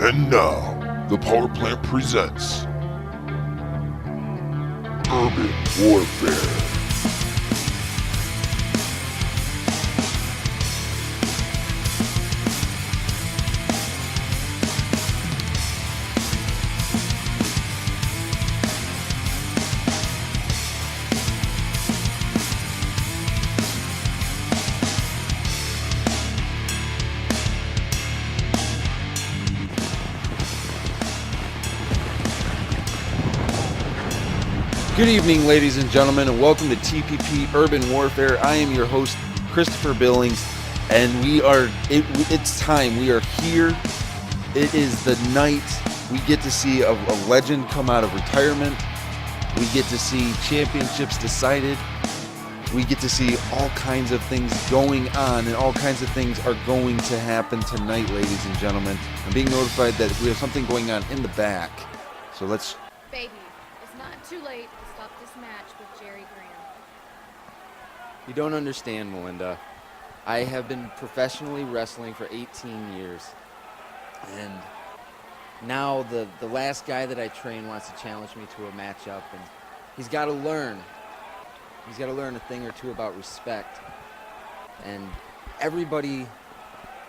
And now, the Power Plant presents Urban Warfare. Good evening, ladies and gentlemen, and welcome to TPP Urban Warfare. I am your host, Christopher Billings, and it's time. We are here. It is the night we get to see a legend come out of retirement. We get to see championships decided. We get to see all kinds of things going on, and all kinds of things are going to happen tonight, ladies and gentlemen. I'm being notified that we have something going on in the back, so let's... Baby, it's not too late to stop this match with Jerry Graham. You don't understand, Melinda. I have been professionally wrestling for 18 years. And now the last guy that I train wants to challenge me to a matchup, and he's got to learn. He's got to learn a thing or two about respect. And everybody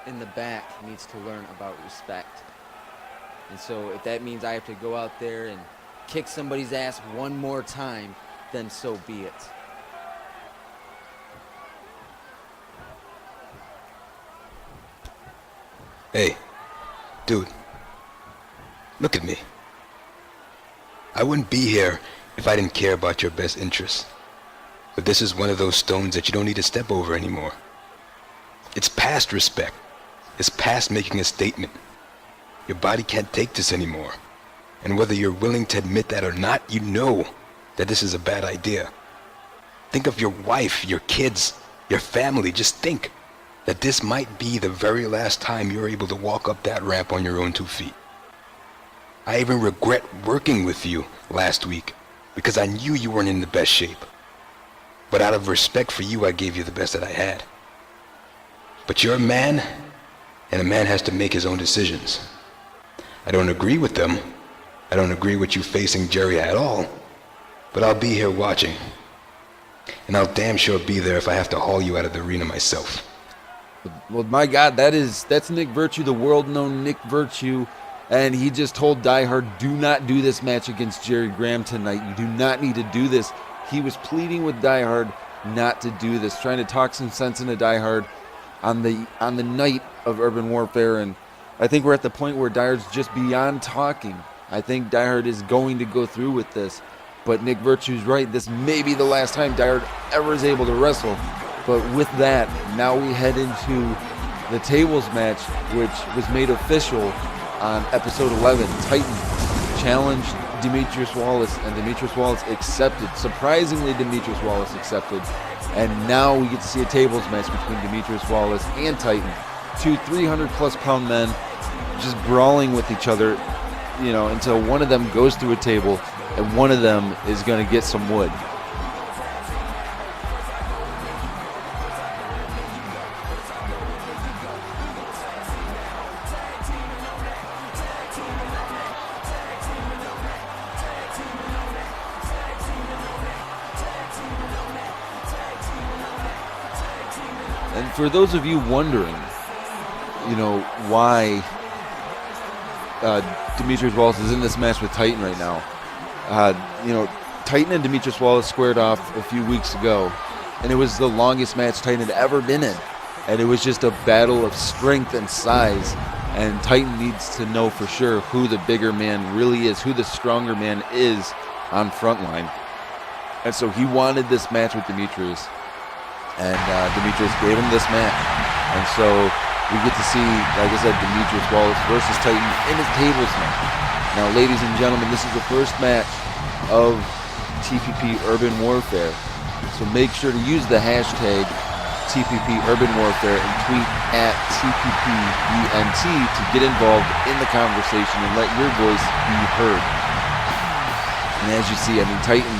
in the back needs to learn about respect. And so if that means I have to go out there and kick somebody's ass one more time, then so be it. Hey, dude, look at me. I wouldn't be here if I didn't care about your best interests. But this is one of those stones that you don't need to step over anymore. It's past respect. It's past making a statement. Your body can't take this anymore. And whether you're willing to admit that or not, you know that this is a bad idea. Think of your wife, your kids, your family. Just think that this might be the very last time you're able to walk up that ramp on your own 2 feet. I even regret working with you last week because I knew you weren't in the best shape. But out of respect for you, I gave you the best that I had. But you're a man, and a man has to make his own decisions. I don't agree with them. I don't agree with you facing Jerry at all. But I'll be here watching. And I'll damn sure be there if I have to haul you out of the arena myself. Well, my God, that's Nick Virtue, the world-known Nick Virtue, and he just told Die Hard, do not do this match against Jerry Graham tonight. You do not need to do this. He was pleading with Die Hard not to do this, trying to talk some sense into Die Hard on the night of Urban Warfare, and I think we're at the point where Die Hard's just beyond talking. I think Die Hard is going to go through with this, but Nick Virtue's right. This may be the last time Die Hard ever is able to wrestle. But with that, now we head into the tables match, which was made official on episode 11. Titan challenged Demetrius Wallace, and Demetrius Wallace accepted. Surprisingly, Demetrius Wallace accepted. And now we get to see a tables match between Demetrius Wallace and Titan. Two 300-plus pound men just brawling with each other, until one of them goes through a table and one of them is going to get some wood. And for those of you wondering, why Demetrius Wallace is in this match with Titan right now, Titan and Demetrius Wallace squared off a few weeks ago, and it was the longest match Titan had ever been in. And it was just a battle of strength and size, and Titan needs to know for sure who the bigger man really is, who the stronger man is on Frontline. And so he wanted this match with Demetrius. And Demetrius gave him this match. And so we get to see, like I said, Demetrius Wallace versus Titan in his tables match. Now, ladies and gentlemen, this is the first match of TPP Urban Warfare. So make sure to use the hashtag TPP Urban Warfare and tweet at TPPUNT to get involved in the conversation and let your voice be heard. And as you see, Titan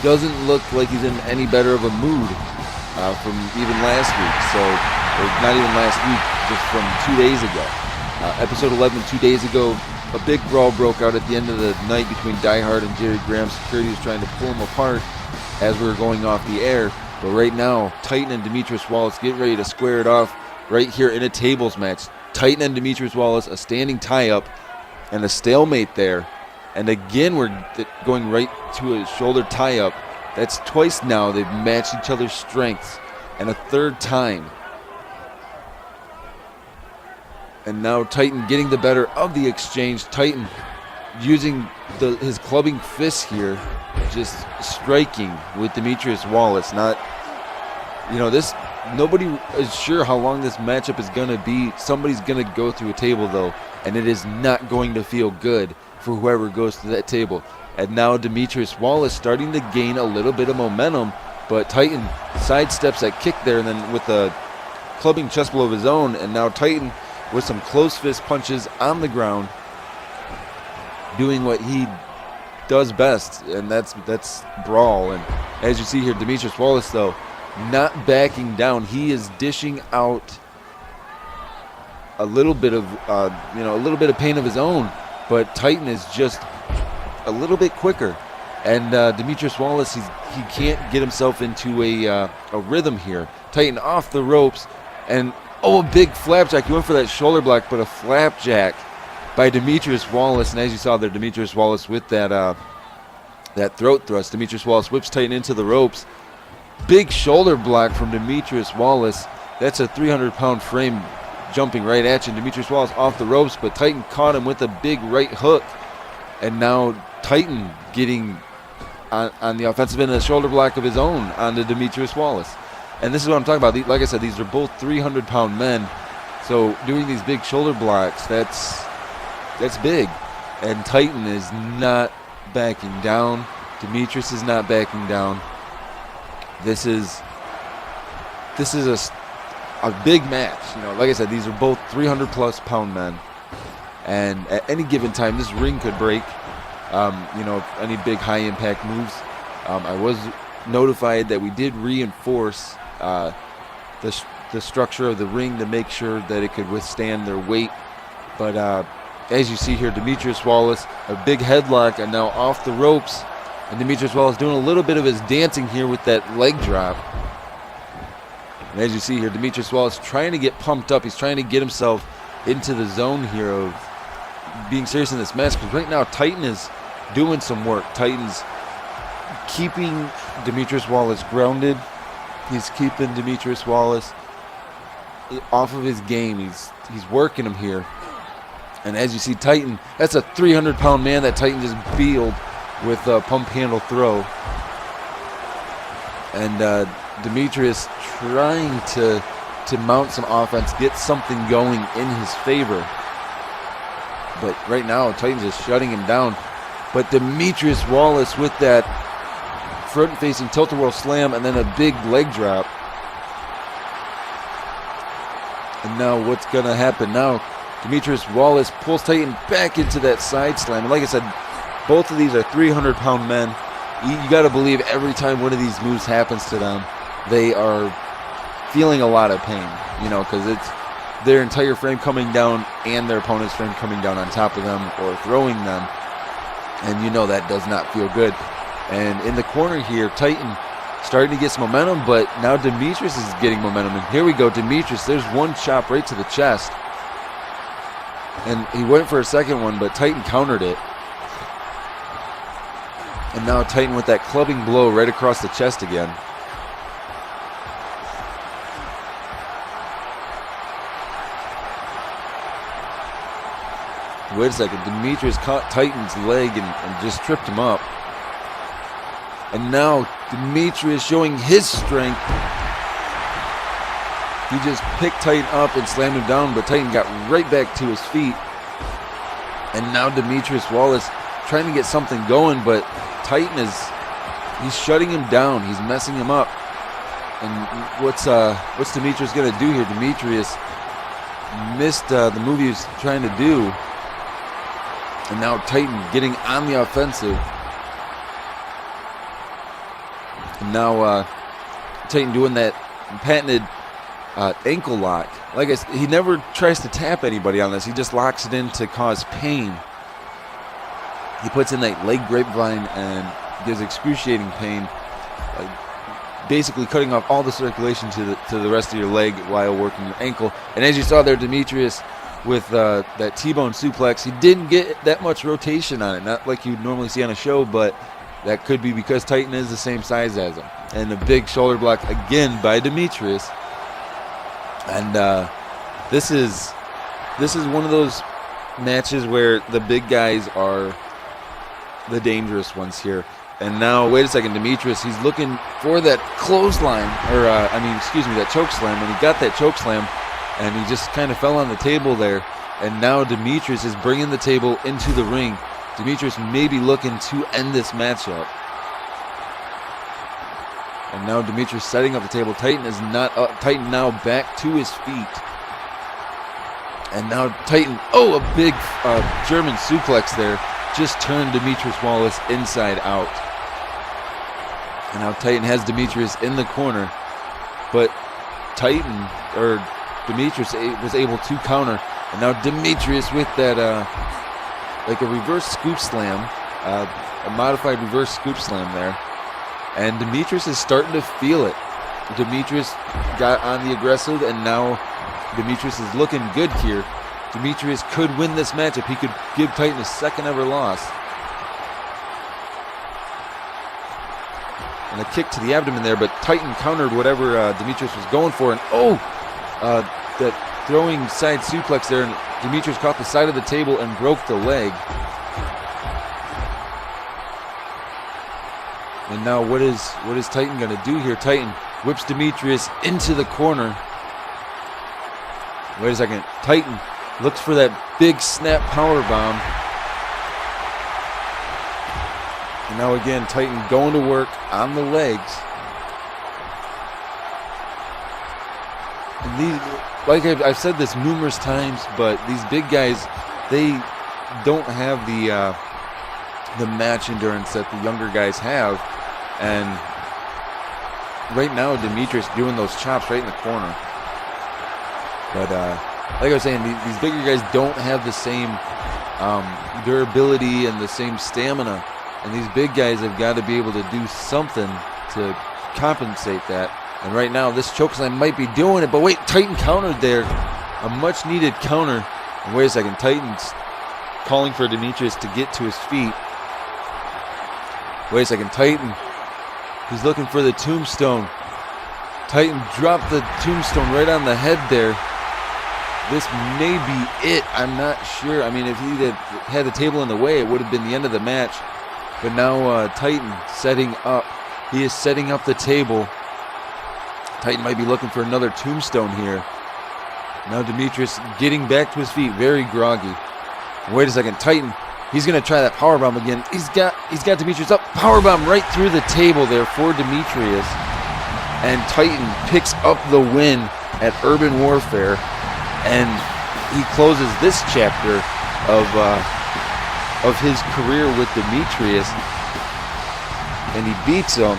doesn't look like he's in any better of a mood from even last week. So, or not even last week, just from 2 days ago. Episode 11, 2 days ago, a big brawl broke out at the end of the night between Die Hard and Jerry Graham. Security was trying to pull them apart as we were going off the air. But right now, Titan and Demetrius Wallace getting ready to square it off right here in a tables match. Titan and Demetrius Wallace, a standing tie-up and a stalemate there. And again, we're going right to a shoulder tie-up. That's twice now they've matched each other's strengths. And a third time. And now Titan getting the better of the exchange. Titan using his clubbing fists here, just striking with Demetrius Wallace. Nobody is sure how long this matchup is going to be. Somebody's going to go through a table, though, and it is not going to feel good for whoever goes to that table. And now Demetrius Wallace starting to gain a little bit of momentum, but Titan sidesteps that kick there, and then with a clubbing chest blow of his own, and now Titan with some close fist punches on the ground, doing what he does best, and that's brawl. And as you see here, Demetrius Wallace, though, not backing down. He is dishing out a little bit of pain of his own, but Titan is just a little bit quicker. And Demetrius Wallace, he can't get himself into a rhythm here. Titan off the ropes, and a big flapjack. He went for that shoulder block, but a flapjack by Demetrius Wallace. And as you saw there, Demetrius Wallace with that throat thrust. Demetrius Wallace whips Titan into the ropes. Big shoulder block from Demetrius Wallace. That's a 300-pound frame jumping right at you. Demetrius Wallace off the ropes, but Titan caught him with a big right hook. And now Titan getting on the offensive end of the shoulder block of his own onto Demetrius Wallace. And this is what I'm talking about. Like I said, these are both 300-pound men. So doing these big shoulder blocks, that's big. And Titan is not backing down. Demetrius is not backing down. This is a big match. Like I said, these are both 300-plus pound men. And at any given time, this ring could break. Any big high-impact moves. I was notified that we did reinforce the structure of the ring to make sure that it could withstand their weight. But as you see here, Demetrius Wallace, a big headlock, and now off the ropes. And Demetrius Wallace doing a little bit of his dancing here with that leg drop. And as you see here, Demetrius Wallace trying to get pumped up. He's trying to get himself into the zone here of being serious in this match. Because right now, Titan is doing some work. Titan's keeping Demetrius Wallace grounded. He's keeping Demetrius Wallace off of his game. He's working him here. And as you see, Titan, that's a 300-pound man that Titan just bealed with a pump handle throw. And Demetrius trying to mount some offense, get something going in his favor. But right now, Titan's just shutting him down. But Demetrius Wallace with that front-facing tilt-a-whirl slam and then a big leg drop. And now what's going to happen now? Demetrius Wallace pulls Titan back into that side slam. And like I said, both of these are 300-pound men. You got to believe every time one of these moves happens to them, they are feeling a lot of pain, because it's their entire frame coming down and their opponent's frame coming down on top of them or throwing them. And that does not feel good. And in the corner here, Titan starting to get some momentum, but now Demetrius is getting momentum. And here we go, Demetrius, there's one chop right to the chest. And he went for a second one, but Titan countered it. And now Titan with that clubbing blow right across the chest again. Wait a second, Demetrius caught Titan's leg and just tripped him up. And now Demetrius showing his strength. He just picked Titan up and slammed him down, but Titan got right back to his feet. And now Demetrius Wallace trying to get something going, but Titan he's shutting him down. He's messing him up. And what's Demetrius going to do here? Demetrius missed the move he was trying to do. And now Titan getting on the offensive. And now Titan doing that patented ankle lock. Like he never tries to tap anybody on this. He just locks it in to cause pain. He puts in that leg grapevine and gives excruciating pain, basically cutting off all the circulation to the rest of your leg while working your ankle. And as you saw there, Demetrius with that T-bone suplex, he didn't get that much rotation on it, not like you'd normally see on a show, but that could be because Titan is the same size as him. And a big shoulder block again by Demetrius. And this is one of those matches where the big guys are the dangerous ones here. And now, wait a second, Demetrius, he's looking for that clothesline, or that choke slam. And he got that choke slam, and he just kind of fell on the table there. And now Demetrius is bringing the table into the ring. Demetrius may be looking to end this matchup. And now Demetrius setting up the table. Titan is not up. Titan now back to his feet. And now Titan, a big German suplex there. Just turned Demetrius Wallace inside out. And now Titan has Demetrius in the corner. But Demetrius was able to counter. And now Demetrius with that, like a reverse scoop slam, a modified reverse scoop slam there. And Demetrius is starting to feel it. Demetrius got on the aggressive, and now Demetrius is looking good here. Demetrius could win this matchup. He could give Titan his second ever loss. And a kick to the abdomen there, but Titan countered whatever Demetrius was going for. And that throwing side suplex there, and Demetrius caught the side of the table and broke the leg. And now what is Titan going to do here? Titan whips Demetrius into the corner. Wait a second. Titan looks for that big snap power bomb. And now again, Titan going to work on the legs. And these, like I've said this numerous times, but these big guys, they don't have the match endurance that the younger guys have. And right now, Demetrius doing those chops right in the corner. But like I was saying, these bigger guys don't have the same durability and the same stamina. And these big guys have got to be able to do something to compensate that. And right now, this chokeslam might be doing it. But wait, Titan countered there. A much-needed counter. And wait a second, Titan's calling for Demetrius to get to his feet. Wait a second, Titan. He's looking for the tombstone. Titan dropped the tombstone right on the head there. This may be it. I'm not sure. I mean, if he had the table in the way, it would have been the end of the match. But now Titan setting up. He is setting up the table. Titan might be looking for another tombstone here. Now Demetrius getting back to his feet, very groggy. Wait a second, Titan. He's going to try that powerbomb again. He's got Demetrius up. Powerbomb right through the table there for Demetrius. And Titan picks up the win at Urban Warfare. And he closes this chapter of his career with Demetrius. And he beats him.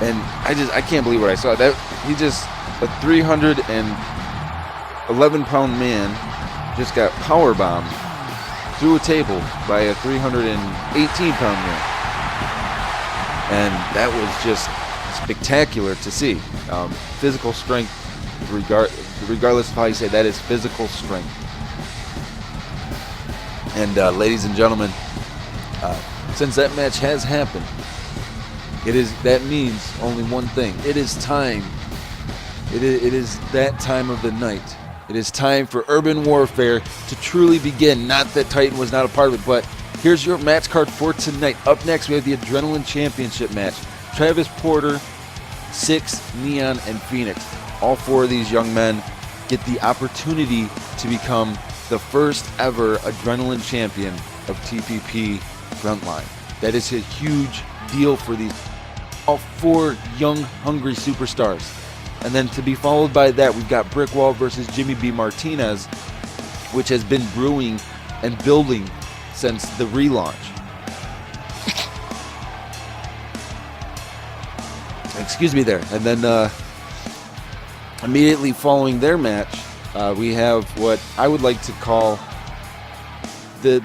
And I can't believe what I saw. That he just, a 311-pound man just got powerbombed through a table by a 318-pound man. And that was just spectacular to see. Physical strength, regardless of how you say it, that is physical strength. And ladies and gentlemen, since that match has happened, that means only one thing. It is time. It is that time of the night. It is time for Urban Warfare to truly begin. Not that Titan was not a part of it, but here's your match card for tonight. Up next, we have the Adrenaline Championship match. Travis Porter, Six, Neon, and Phoenix. All four of these young men get the opportunity to become the first ever Adrenaline Champion of TPP Frontline. That is a huge deal for these all four young, hungry superstars. And then to be followed by that, we've got Brickwall versus Jimmy B. Martinez, which has been brewing and building since the relaunch. Excuse me there. And then Immediately following their match, we have what I would like to call the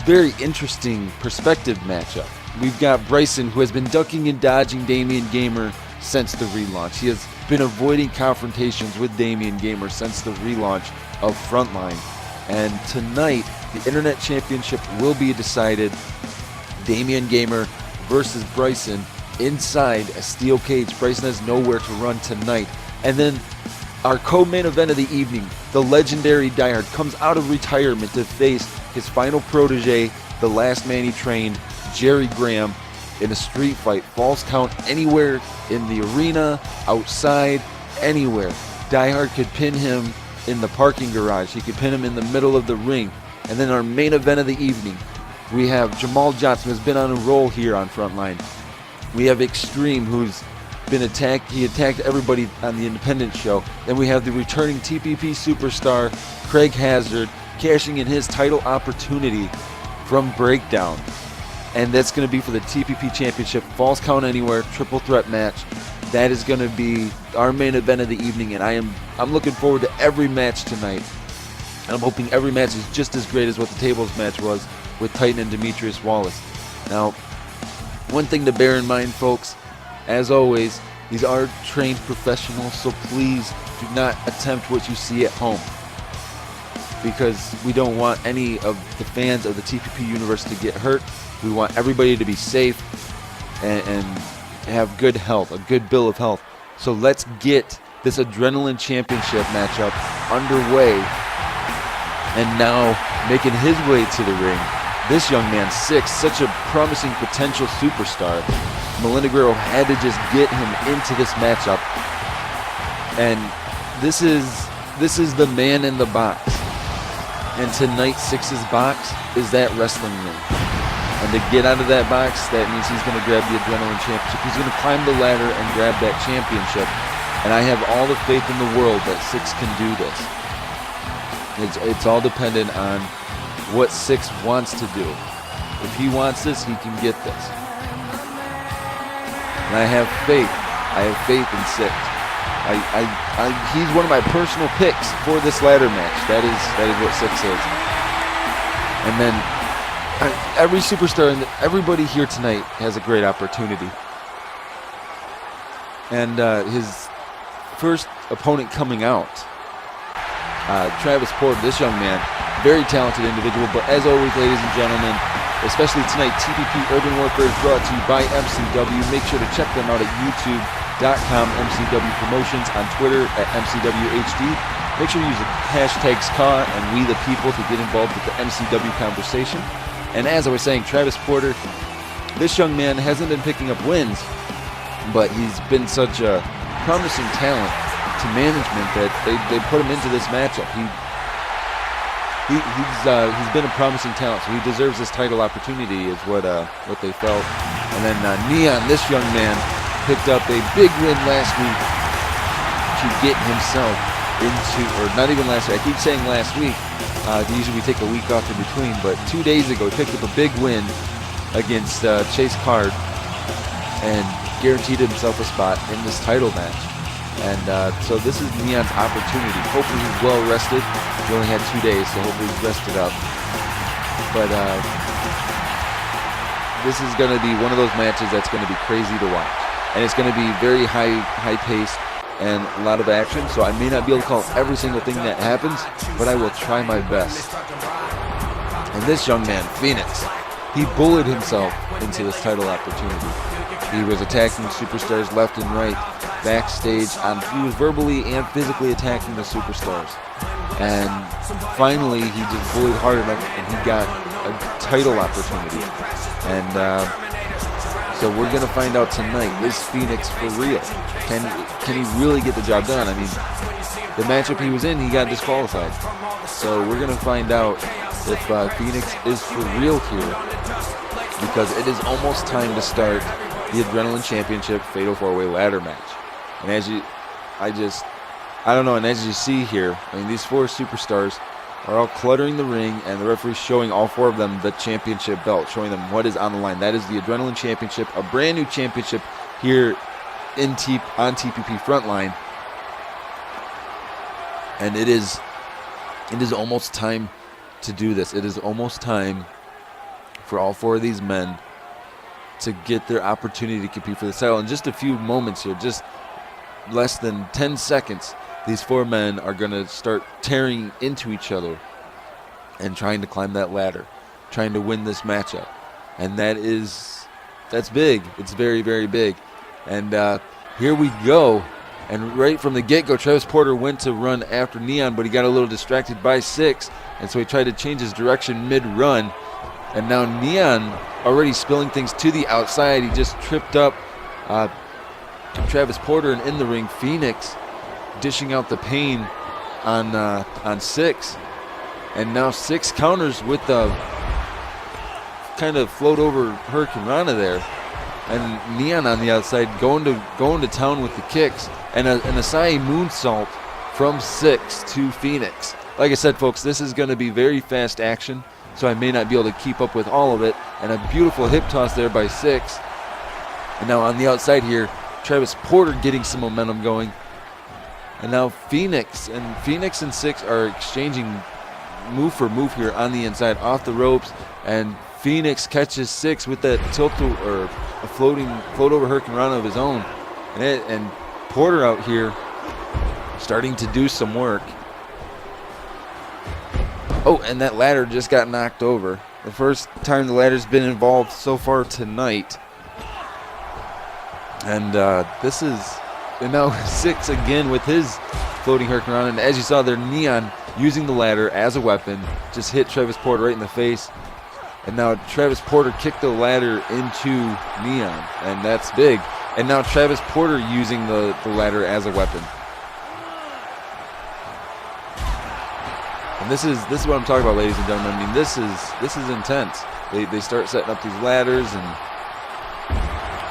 very interesting perspective matchup. We've got Bryson, who has been ducking and dodging Damian Gamer since the relaunch. He has been avoiding confrontations with Damian Gamer since the relaunch of Frontline. And tonight, the Internet Championship will be decided. Damian Gamer versus Bryson inside a steel cage. Bryson has nowhere to run tonight. And then our co-main event of the evening, the legendary Die Hard comes out of retirement to face his final protege, the last man he trained, Jerry Graham, in a street fight. Falls count anywhere in the arena, outside, anywhere. Die Hard could pin him in the parking garage. He could pin him in the middle of the ring. And then our main event of the evening, we have Jamal Johnson, who's been on a roll here on Frontline. We have Extreme, who's been attacked. He attacked everybody on the independent show. Then we have the returning TPP superstar, Craig Hazard, cashing in his title opportunity from Breakdown. And that's going to be for the TPP Championship. Falls count anywhere, triple threat match. That is going to be our main event of the evening, and I'm looking forward to every match tonight. And I'm hoping every match is just as great as what the tables match was with Titan and Demetrius Wallace. Now, one thing to bear in mind, folks, as always, these are trained professionals, so please do not attempt what you see at home, because we don't want any of the fans of the TPP universe to get hurt. We want everybody to be safe and have good health, a good bill of health. So let's get this Adrenaline Championship matchup underway. And now making his way to the ring, this young man, 6, such a promising potential superstar. Melinda Guerrero had to just get him into this matchup. And this is the man in the box. And tonight, 6's box is that wrestling ring. And to get out of that box, that means he's going to grab the Adrenaline Championship. He's going to climb the ladder and grab that championship. And I have all the faith in the world that 6 can do this. It's all dependent on what 6 wants to do. If he wants this, he can get this. And I have faith. I have faith in 6. He's one of my personal picks for this ladder match. That is what 6 is. And then every superstar and everybody here tonight has a great opportunity. And his first opponent coming out, Travis Porter, this young man, very talented individual. But as always, ladies and gentlemen, especially tonight, TPP Urban Warfare is brought to you by MCW. Make sure to check them out at youtube.com, MCW Promotions, on Twitter at MCWHD. Make sure to use the hashtags SCAW and We the People to get involved with the MCW conversation. And as I was saying, Travis Porter, this young man hasn't been picking up wins, but he's been such a promising talent to management that they put him into this matchup. He's been a promising talent, so he deserves this title opportunity, is what they felt. And then Neon, this young man, picked up a big win last week to get himself into, or not even last week, I keep saying last week, usually we take a week off in between, but 2 days ago he picked up a big win against Chase Card and guaranteed himself a spot in this title match. And so this is Neon's opportunity. Hopefully he's well rested. He only had 2 days, so hopefully he's rested up. But this is going to be one of those matches that's going to be crazy to watch. And it's going to be very high-paced and a lot of action, so I may not be able to call every single thing that happens, but I will try my best. And this young man, Phoenix, he bullied himself into this title opportunity. He was attacking superstars left and right, backstage. He was verbally and physically attacking the superstars. And finally, he just bullied hard enough, and he got a title opportunity. And so we're going to find out tonight, is Phoenix for real? Can he really get the job done? I mean, the matchup he was in, he got disqualified. So we're going to find out if Phoenix is for real here, because it is almost time to start the Adrenaline Championship Fatal 4-Way Ladder match. And as you see here, I mean, these 4 superstars are all cluttering the ring, and the referee's showing all 4 of them the championship belt, showing them what is on the line. That is the Adrenaline Championship, a brand new championship here on TPP Frontline. And it is almost time to do this. It is almost time for all 4 of these men to get their opportunity to compete for the title. In just a few moments here, just less than 10 seconds, these 4 men are going to start tearing into each other and trying to climb that ladder, trying to win this matchup. And that's big. It's very, very big. And here we go. And right from the get-go, Travis Porter went to run after Neon, but he got a little distracted by Six, and so he tried to change his direction mid-run. And now Neon already spilling things to the outside. He just tripped up Travis Porter, and in the ring, Phoenix dishing out the pain on Six. And now Six counters with the kind of float over Hurricane Rana there. And Neon on the outside going to town with the kicks. And an Asai moonsault from Six to Phoenix. Like I said, folks, this is going to be very fast action, so I may not be able to keep up with all of it. And a beautiful hip toss there by Six. And now on the outside here, Travis Porter getting some momentum going. And now Phoenix and Six are exchanging move for move here on the inside, off the ropes. And Phoenix catches Six with that tilt or a float over Hurricane Rana of his own. And Porter out here starting to do some work. Oh, and that ladder just got knocked over. The first time the ladder's been involved so far tonight. And and now Six again with his floating Hurricane Rana. And as you saw there, Neon using the ladder as a weapon just hit Travis Porter right in the face. And now Travis Porter kicked the ladder into Neon, and that's big. And now Travis Porter using the ladder as a weapon. And this is what I'm talking about, ladies and gentlemen. I mean, this is intense. They start setting up these ladders, and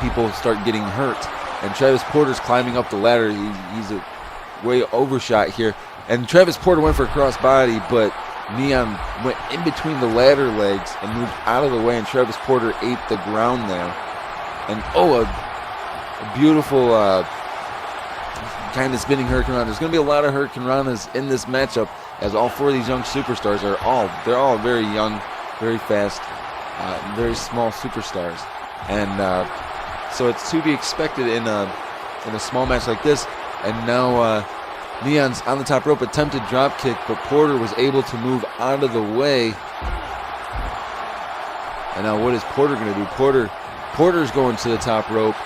people start getting hurt. And Travis Porter's climbing up the ladder. He's a way overshot here. And Travis Porter went for a crossbody, but Neon went in between the ladder legs and moved out of the way, and Travis Porter ate the ground there. And a beautiful kind of spinning Hurricane Rana. There's going to be a lot of Hurricane Ranas in this matchup, as all 4 of these young superstars they're all very young, very fast, very small superstars. And so it's to be expected in a small match like this. And now Neon's on the top rope, attempted drop kick, but Porter was able to move out of the way. And now what is Porter going to do? Porter's going to the top rope.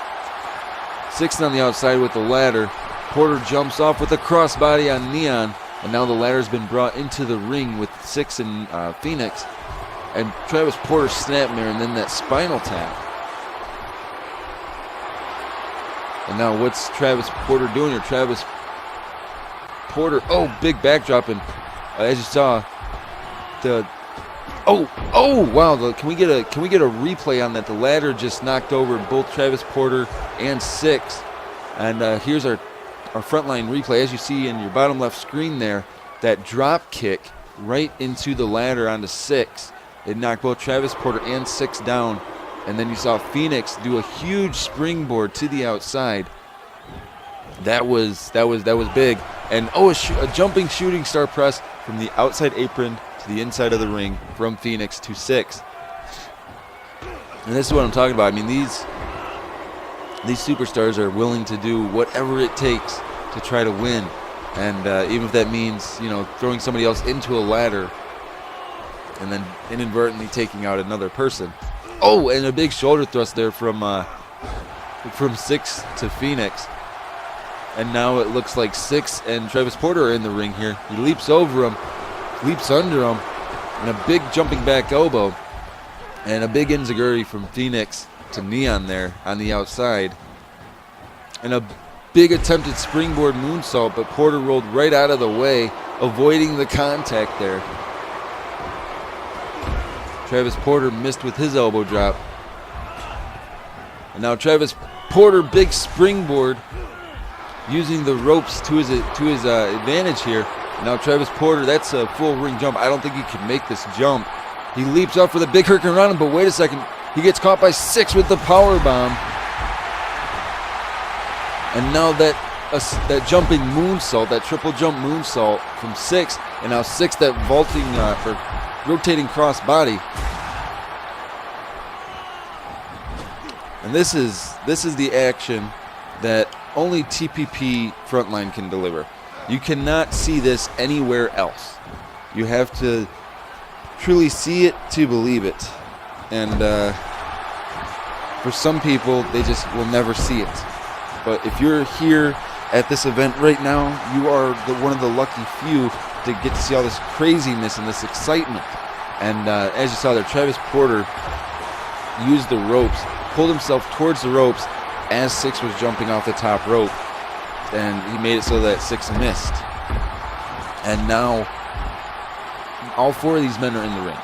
Six on the outside with the ladder. Porter jumps off with a crossbody on Neon. And now the ladder's been brought into the ring with Six and Phoenix. And Travis Porter snapmare, and then that spinal tap. And now what's Travis Porter doing here? Travis Porter, big backdrop, and as you saw, wow! Can we get a replay on that? The ladder just knocked over both Travis Porter and Six, and here's our frontline replay. As you see in your bottom left screen there, that drop kick right into the ladder onto Six. It knocked both Travis Porter and Six down, and then you saw Phoenix do a huge springboard to the outside. That was big. And a jumping shooting star press from the outside apron to the inside of the ring from Phoenix to Six. And this is what I'm talking about. I mean, these superstars are willing to do whatever it takes to try to win. And even if that means, throwing somebody else into a ladder and then inadvertently taking out another person. Oh, and a big shoulder thrust there from Six to Phoenix. And now it looks like Six and Travis Porter are in the ring here. He leaps over him, leaps under him, and a big jumping back elbow. And a big enziguri from Phoenix to Neon there on the outside. And a big attempted springboard moonsault, but Porter rolled right out of the way, avoiding the contact there. Travis Porter missed with his elbow drop. And now Travis Porter, big springboard, using the ropes to his advantage here. Now Travis Porter, that's a full ring jump. I don't think he can make this jump. He leaps up for the big Hurricane Rana, but wait a second. He gets caught by Six with the power bomb. And now that that jumping moonsault, that triple jump moonsault from Six, and now Six that vaulting or rotating cross body. And this is the action that only TPP Frontline can deliver. You cannot see this anywhere else. You have to truly see it to believe it. And for some people, they just will never see it. But if you're here at this event right now, you are one of the lucky few to get to see all this craziness and this excitement. And as you saw there, Travis Porter used the ropes, pulled himself towards the ropes as Six was jumping off the top rope, and he made it so that Six missed. And now all four of these men are in the ring.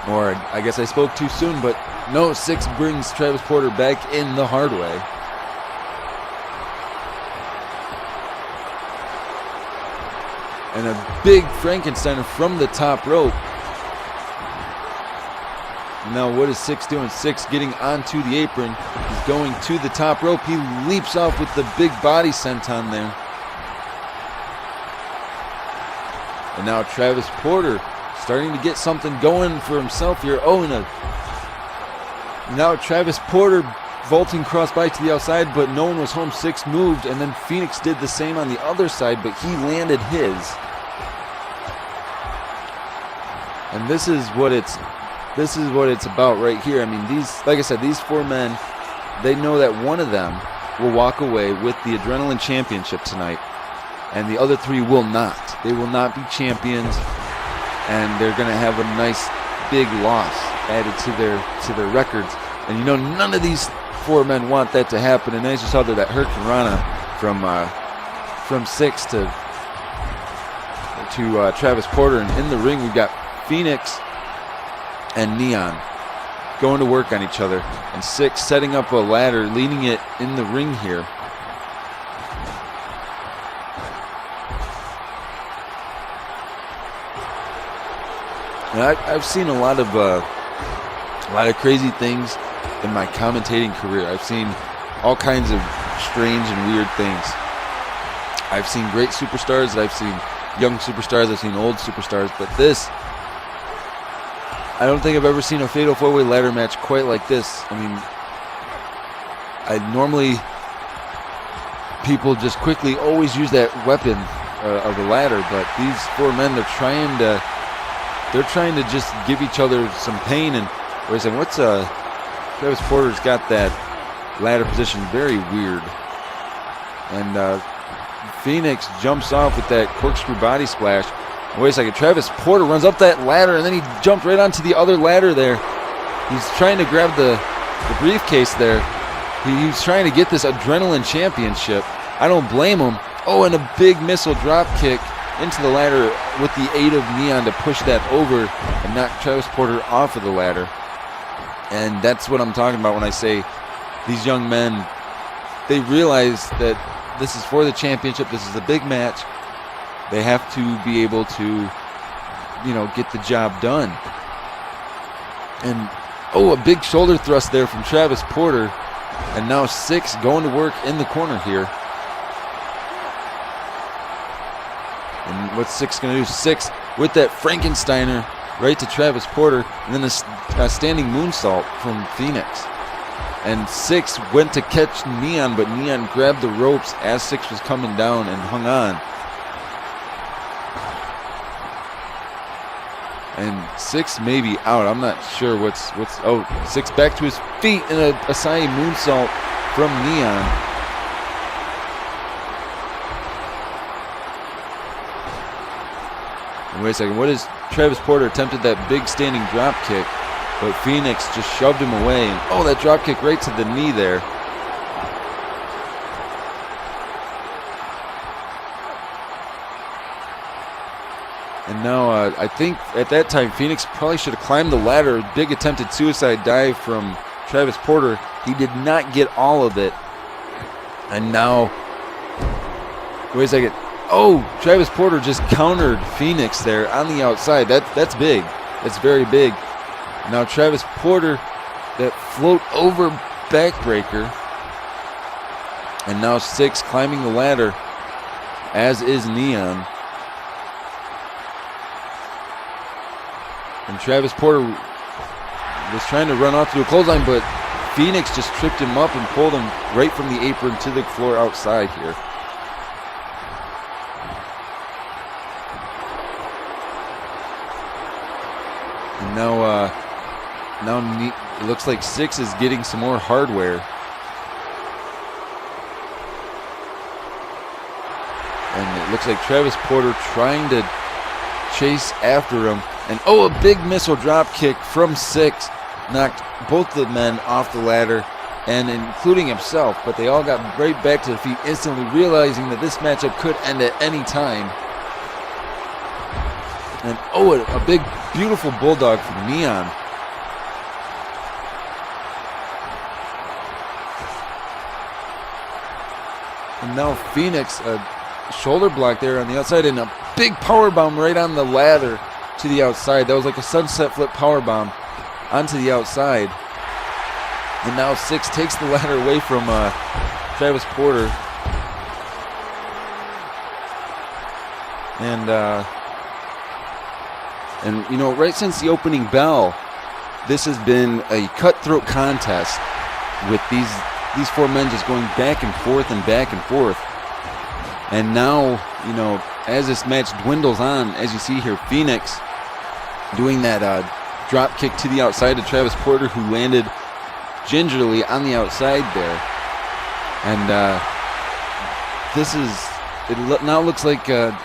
Or I guess I spoke too soon, but no, Six brings Travis Porter back in the hard way. And a big Frankensteiner from the top rope. Now what is Six doing? Six getting onto the apron. He's going to the top rope. He leaps off with the big body senton there. And now Travis Porter starting to get something going for himself here. Oh, and now Travis Porter vaulting crossbody to the outside, but no one was home. Six moved, and then Phoenix did the same on the other side, but he landed his. And this is what it's about right here. I mean, like I said, these four men, they know that one of them will walk away with the Adrenaline Championship tonight, and the other three will not. They will not be champions, and they're going to have a nice big loss added to their records. And you know, none of these four men want that to happen. And as you saw there, that Hurricanrana from Six to Travis Porter, and in the ring we've got Phoenix and Neon going to work on each other, and Six setting up a ladder, leading it in the ring here. And I've seen a lot of crazy things in my commentating career. I've seen all kinds of strange and weird things. I've seen great superstars, I've seen young superstars, I've seen old superstars, but this, I don't think I've ever seen a fatal four-way ladder match quite like this. I mean, people just quickly always use that weapon of the ladder, but these four men, they're trying to just give each other some pain. And wait a second, Travis Porter's got that ladder position very weird. And Phoenix jumps off with that corkscrew body splash. Wait a second, Travis Porter runs up that ladder, and then he jumped right onto the other ladder there. He's trying to grab the briefcase there. He's trying to get this Adrenaline Championship. I don't blame him. Oh, and a big missile drop kick into the ladder with the aid of Neon to push that over and knock Travis Porter off of the ladder. And that's what I'm talking about when I say these young men, they realize that this is for the championship. This is a big match. They have to be able to, get the job done. And, a big shoulder thrust there from Travis Porter. And now Six going to work in the corner here. And what's Six going to do? Six with that Frankensteiner right to Travis Porter, and then a standing moonsault from Phoenix. And Six went to catch Neon, but Neon grabbed the ropes as Six was coming down and hung on. And Six may be out. I'm not sure what's. Six back to his feet, and a Asai moonsault from Neon. And wait a second, what is Travis Porter attempted that big standing drop kick, but Phoenix just shoved him away. And that drop kick right to the knee there. And now I think at that time Phoenix probably should have climbed the ladder. Big attempted suicide dive from Travis Porter. He did not get all of it. And now, wait a second. Travis Porter just countered Phoenix there on the outside. That's big. That's very big. Now Travis Porter, that float over backbreaker. And now Six climbing the ladder, as is Neon. And Travis Porter was trying to run off to a clothesline, but Phoenix just tripped him up and pulled him right from the apron to the floor outside here. And now it looks like Six is getting some more hardware. And it looks like Travis Porter trying to chase after him. And a big missile drop kick from Six. Knocked both the men off the ladder, and including himself, but they all got right back to their feet, instantly realizing that this matchup could end at any time. And a big, beautiful bulldog from Neon. And now Phoenix, a shoulder block there on the outside, and a big power bomb right on the ladder to the outside. That was like a sunset flip power bomb onto the outside. And now Six takes the ladder away from Travis Porter. And you know, right since the opening bell, this has been a cutthroat contest with these four men just going back and forth and back and forth. And now, you know, as this match dwindles on, as you see here, Phoenix doing that drop kick to the outside to Travis Porter, who landed gingerly on the outside there. And it now looks like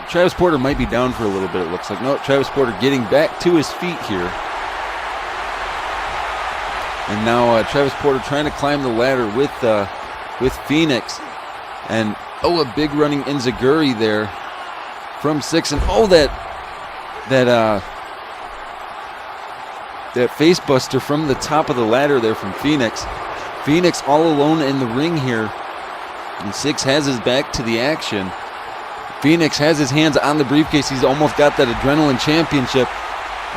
Travis Porter might be down for a little bit, it looks like. No, Travis Porter getting back to his feet here. And now Travis Porter trying to climb the ladder with Phoenix. And a big running enziguri there from Six. And that face buster from the top of the ladder there from Phoenix. Phoenix all alone in the ring here. And Six has his back to the action. Phoenix has his hands on the briefcase. He's almost got that Adrenaline Championship.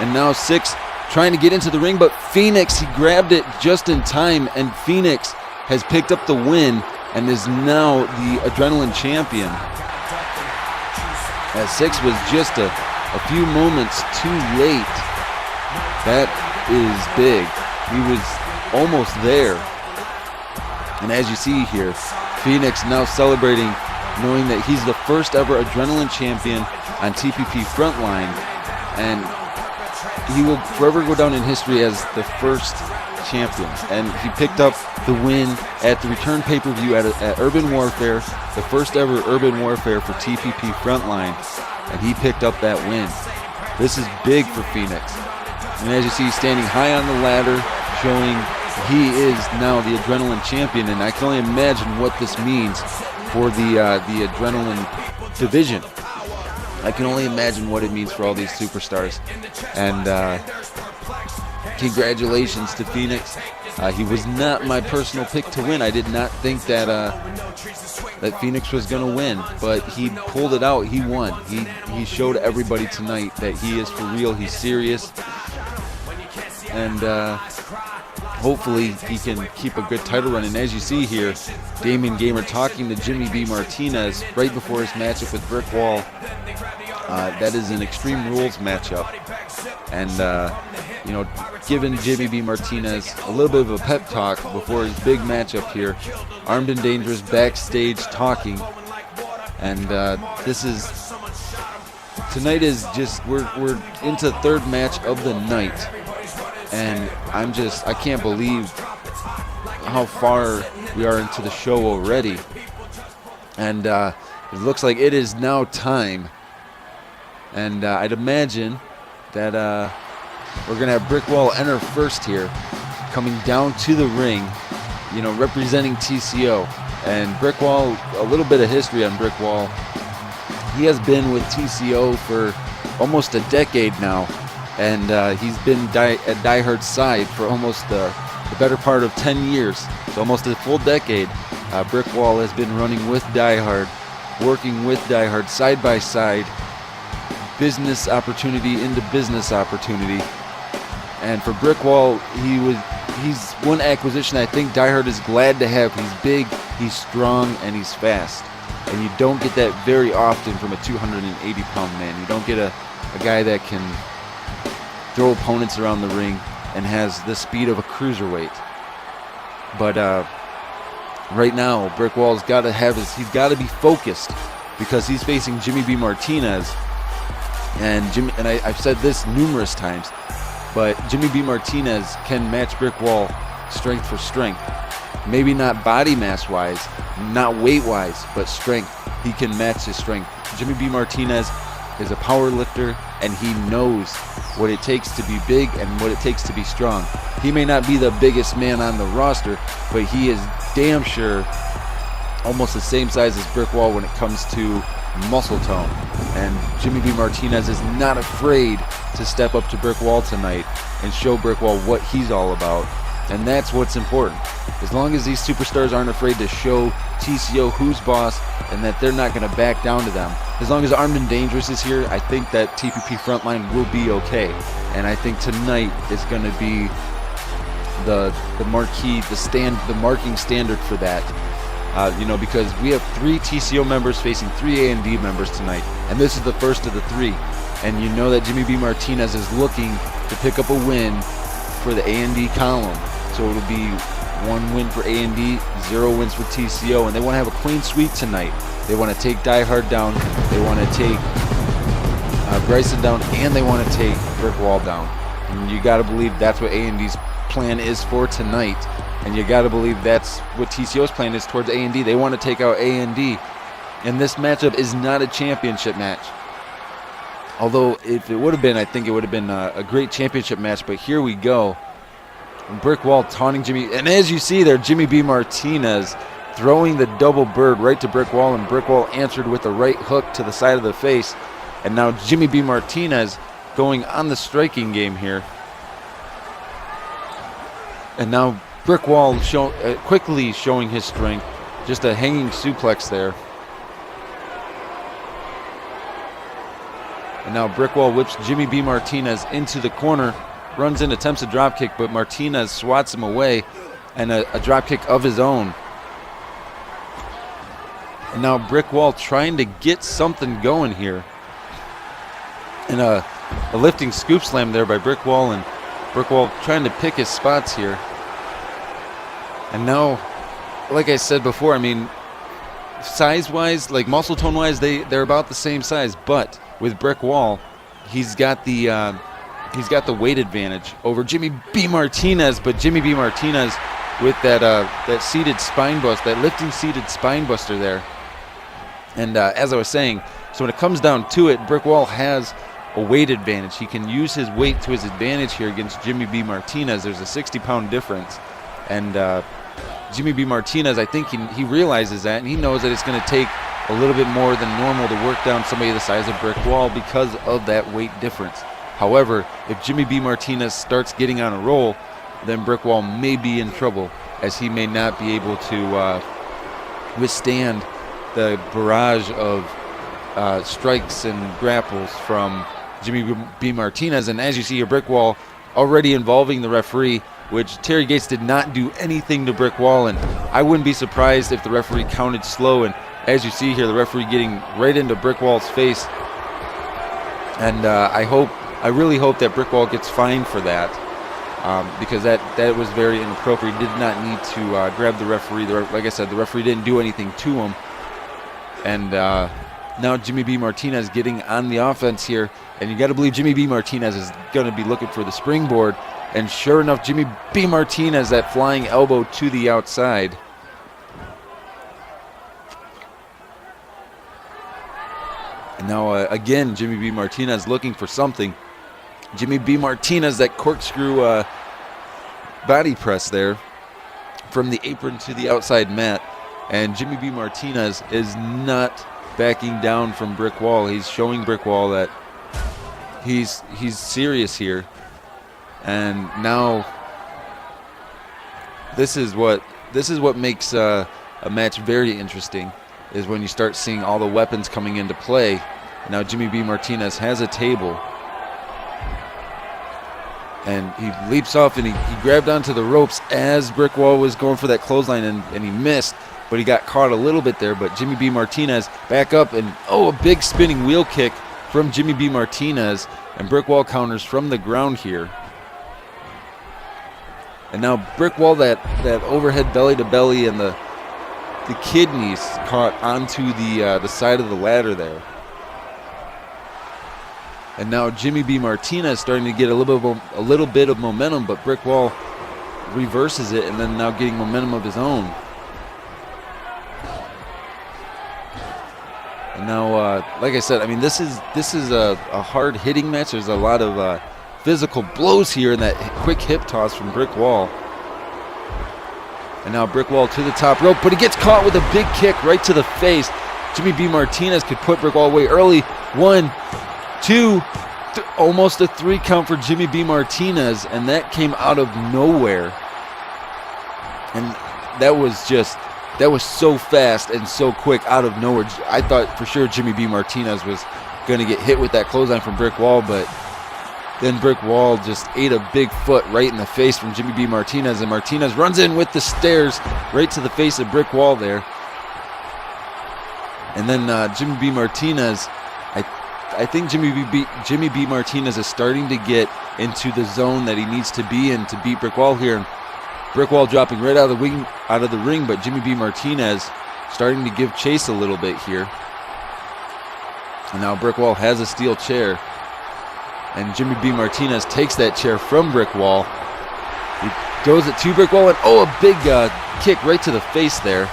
And now Six trying to get into the ring, but Phoenix, he grabbed it just in time, and Phoenix has picked up the win and is now the Adrenaline Champion. As Six was just a few moments too late. That is big. He was almost there. And as you see here, Phoenix now celebrating, knowing that he's the first ever Adrenaline Champion on TPP Frontline, and he will forever go down in history as the first champion. And he picked up the win at the return pay-per-view at Urban Warfare, the first ever Urban Warfare for TPP Frontline, and he picked up that win. This is big for Phoenix. And as you see, he's standing high on the ladder, showing he is now the Adrenaline Champion, and I can only imagine what this means for the Adrenaline division. I can only imagine what it means for all these superstars. And congratulations to Phoenix. He was not my personal pick to win. I did not think that that Phoenix was going to win, but he pulled it out. He won. He showed everybody tonight that he is for real. He's serious. And hopefully he can keep a good title run. And as you see here, Damian Gamer talking to Jimmy B. Martinez right before his matchup with Brick Wall. That is an Extreme Rules matchup. And, you know, giving Jimmy B. Martinez a little bit of a pep talk before his big matchup here. Armed and Dangerous backstage talking. And tonight is just, we're into third match of the night. And I can't believe how far we are into the show already. And it looks like it is now time. And I'd imagine that we're going to have Brick Wall enter first here, coming down to the ring, you know, representing TCO. And Brick Wall, a little bit of history on Brick Wall. He has been with TCO for almost a decade now. And he's been at Die Hard's side for almost the better part of 10 years. So almost a full decade. Brick Wall has been running with Die Hard, working with Die Hard side by side. Business opportunity into business opportunity. And for Brick Wall, he's one acquisition I think Die Hard is glad to have. He's big He's strong and he's fast. And you don't get that very often from a 280-pound man. You don't get a guy that can throw opponents around the ring and has the speed of a cruiserweight. But right now, Brick Wall's got to he's got to be focused because he's facing Jimmy B. Martinez. And I've said this numerous times, but Jimmy B. Martinez can match Brick Wall strength for strength. Maybe not body mass wise, not weight wise, but strength. He can match his strength. Jimmy B. Martinez is a power lifter, and he knows what it takes to be big and what it takes to be strong. He may not be the biggest man on the roster, but he is damn sure almost the same size as Brick Wall when it comes to muscle tone. And Jimmy B. Martinez is not afraid to step up to Brick Wall tonight and show Brick Wall what he's all about. And that's what's important. As long as these superstars aren't afraid to show TCO who's boss and that they're not going to back down to them. As long as Armed and Dangerous is here, I think that TPP Frontline will be okay. And I think tonight is going to be the marquee, the marking standard for that. Because we have 3 TCO members facing 3 A&D members tonight. And this is the first of the 3. And you know that Jimmy B. Martinez is looking to pick up a win for the A&D column. So it'll be 1 win for A&D, 0 wins for TCO, and they want to have a clean sweep tonight. They want to take Die Hard down, they want to take Bryson down, and they want to take Brick Wall down. And you got to believe that's what A&D's plan is for tonight, and you got to believe that's what TCO's plan is towards A&D. They want to take out A&D, and this matchup is not a championship match. Although if it would have been, I think it would have been a great championship match, but here we go. Brick Wall taunting Jimmy, and as you see there, Jimmy B. Martinez throwing the double bird right to Brick Wall, and Brick Wall answered with a right hook to the side of the face. And now Jimmy B. Martinez going on the striking game here. And now Brick Wall quickly showing his strength, just a hanging suplex there. And now Brick Wall whips Jimmy B. Martinez into the corner. Runs in, attempts a drop kick, but Martinez swats him away, and a drop kick of his own. And now Brick Wall trying to get something going here. And a lifting scoop slam there by Brick Wall, and Brick Wall trying to pick his spots here. And now, like I said before, I mean, size-wise, like muscle tone-wise, they're about the same size, but with Brick Wall, he's got the weight advantage over Jimmy B. Martinez, but Jimmy B. Martinez with that seated spine bust, that lifting seated spine buster there. And as I was saying, so when it comes down to it, Brick Wall has a weight advantage. He can use his weight to his advantage here against Jimmy B. Martinez. There's a 60-pound difference. And Jimmy B. Martinez, I think he realizes that, and he knows that it's going to take a little bit more than normal to work down somebody the size of Brick Wall because of that weight difference. However, if Jimmy B. Martinez starts getting on a roll, then Brick Wall may be in trouble, as he may not be able to withstand the barrage of strikes and grapples from Jimmy B. Martinez. And as you see here, Brick Wall already involving the referee, which Terry Gates did not do anything to Brick Wall, and I wouldn't be surprised if the referee counted slow. And as you see here, the referee getting right into Brick Wall's face. And I really hope that Brick Wall gets fined for that, because that was very inappropriate. He did not need to grab the referee. Like I said, the referee didn't do anything to him. And now Jimmy B. Martinez getting on the offense here. And you got to believe Jimmy B. Martinez is going to be looking for the springboard. And sure enough, Jimmy B. Martinez, that flying elbow to the outside. And now again, Jimmy B. Martinez looking for something. Jimmy B. Martinez, that corkscrew body press there from the apron to the outside mat. And Jimmy B. Martinez is not backing down from Brick Wall. He's showing Brick Wall that he's serious here. And now this is what makes a match very interesting, is when you start seeing all the weapons coming into play. Now Jimmy B. Martinez has a table. And he leaps off and he grabbed onto the ropes as Brick Wall was going for that clothesline, and he missed, but he got caught a little bit there. But Jimmy B. Martinez back up, and a big spinning wheel kick from Jimmy B. Martinez, and Brick Wall counters from the ground here. And now Brick Wall, that overhead belly to belly, and the kidneys caught onto the side of the ladder there. And now Jimmy B. Martinez starting to get a little bit of momentum, but Brick Wall reverses it, and then now getting momentum of his own. And now, like I said, I mean, this is a hard hitting match. There's a lot of physical blows here, and that quick hip toss from Brick Wall. And now Brick Wall to the top rope, but he gets caught with a big kick right to the face. Jimmy B. Martinez could put Brick Wall away early. 1, 2, almost a 3 count for Jimmy B. Martinez, and that came out of nowhere. And that was so fast and so quick out of nowhere. I thought for sure Jimmy B. Martinez was going to get hit with that clothesline from Brick Wall, but then Brick Wall just ate a big foot right in the face from Jimmy B. Martinez, and Martinez runs in with the stairs right to the face of Brick Wall there. And then Jimmy B. Martinez, I think Jimmy B. Martinez is starting to get into the zone that he needs to be in to beat Brick Wall here. And Brick Wall dropping right out of the ring, but Jimmy B. Martinez starting to give chase a little bit here. And now Brick Wall has a steel chair, and Jimmy B. Martinez takes that chair from Brick Wall. He goes it to Brick Wall, and a big kick right to the face there.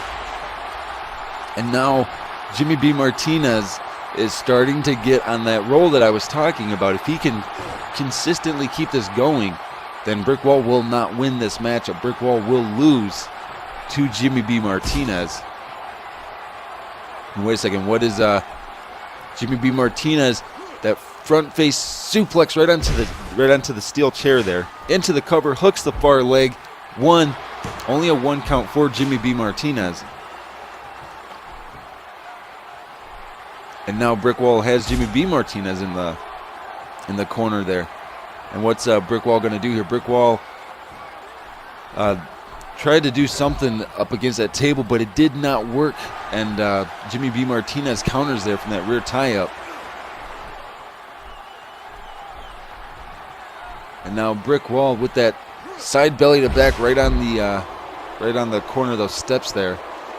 And now Jimmy B. Martinez is starting to get on that roll that I was talking about. If he can consistently keep this going, then Brick Wall will not win this matchup. Brick Wall will lose to Jimmy B. Martinez. And wait a second, what is Jimmy B. Martinez? That front face suplex right onto the steel chair there. Into the cover, hooks the far leg. Only a 1 count for Jimmy B. Martinez. And now Brick Wall has Jimmy B. Martinez in the corner there. And what's Brick Wall going to do here? Brick Wall tried to do something up against that table, but it did not work. And Jimmy B. Martinez counters there from that rear tie-up. And now Brick Wall with that side belly to back right on the corner of those steps there.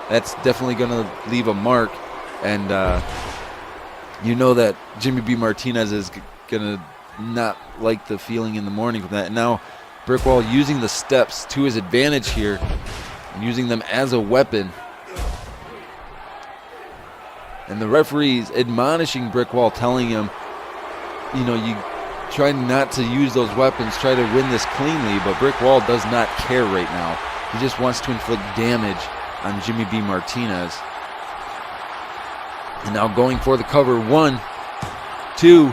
That's definitely going to leave a mark. And you know that Jimmy B. Martinez is going to not like the feeling in the morning from that. And now Brick Wall using the steps to his advantage here and using them as a weapon. And the referee's admonishing Brick Wall, telling him, you try not to use those weapons, try to win this cleanly, but Brick Wall does not care right now. He just wants to inflict damage on Jimmy B. Martinez. And now going for the cover. 1, 2,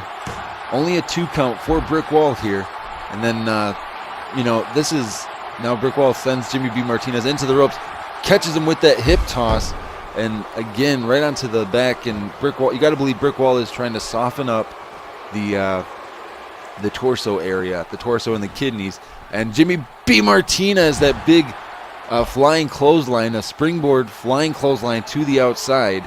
only a 2 count for Brick Wall here. And then, this is, now Brick Wall sends Jimmy B. Martinez into the ropes, catches him with that hip toss, and again, right onto the back. And Brick Wall, you got to believe Brick Wall is trying to soften up the torso area, the torso and the kidneys. And Jimmy B. Martinez, that big flying clothesline, a springboard flying clothesline to the outside.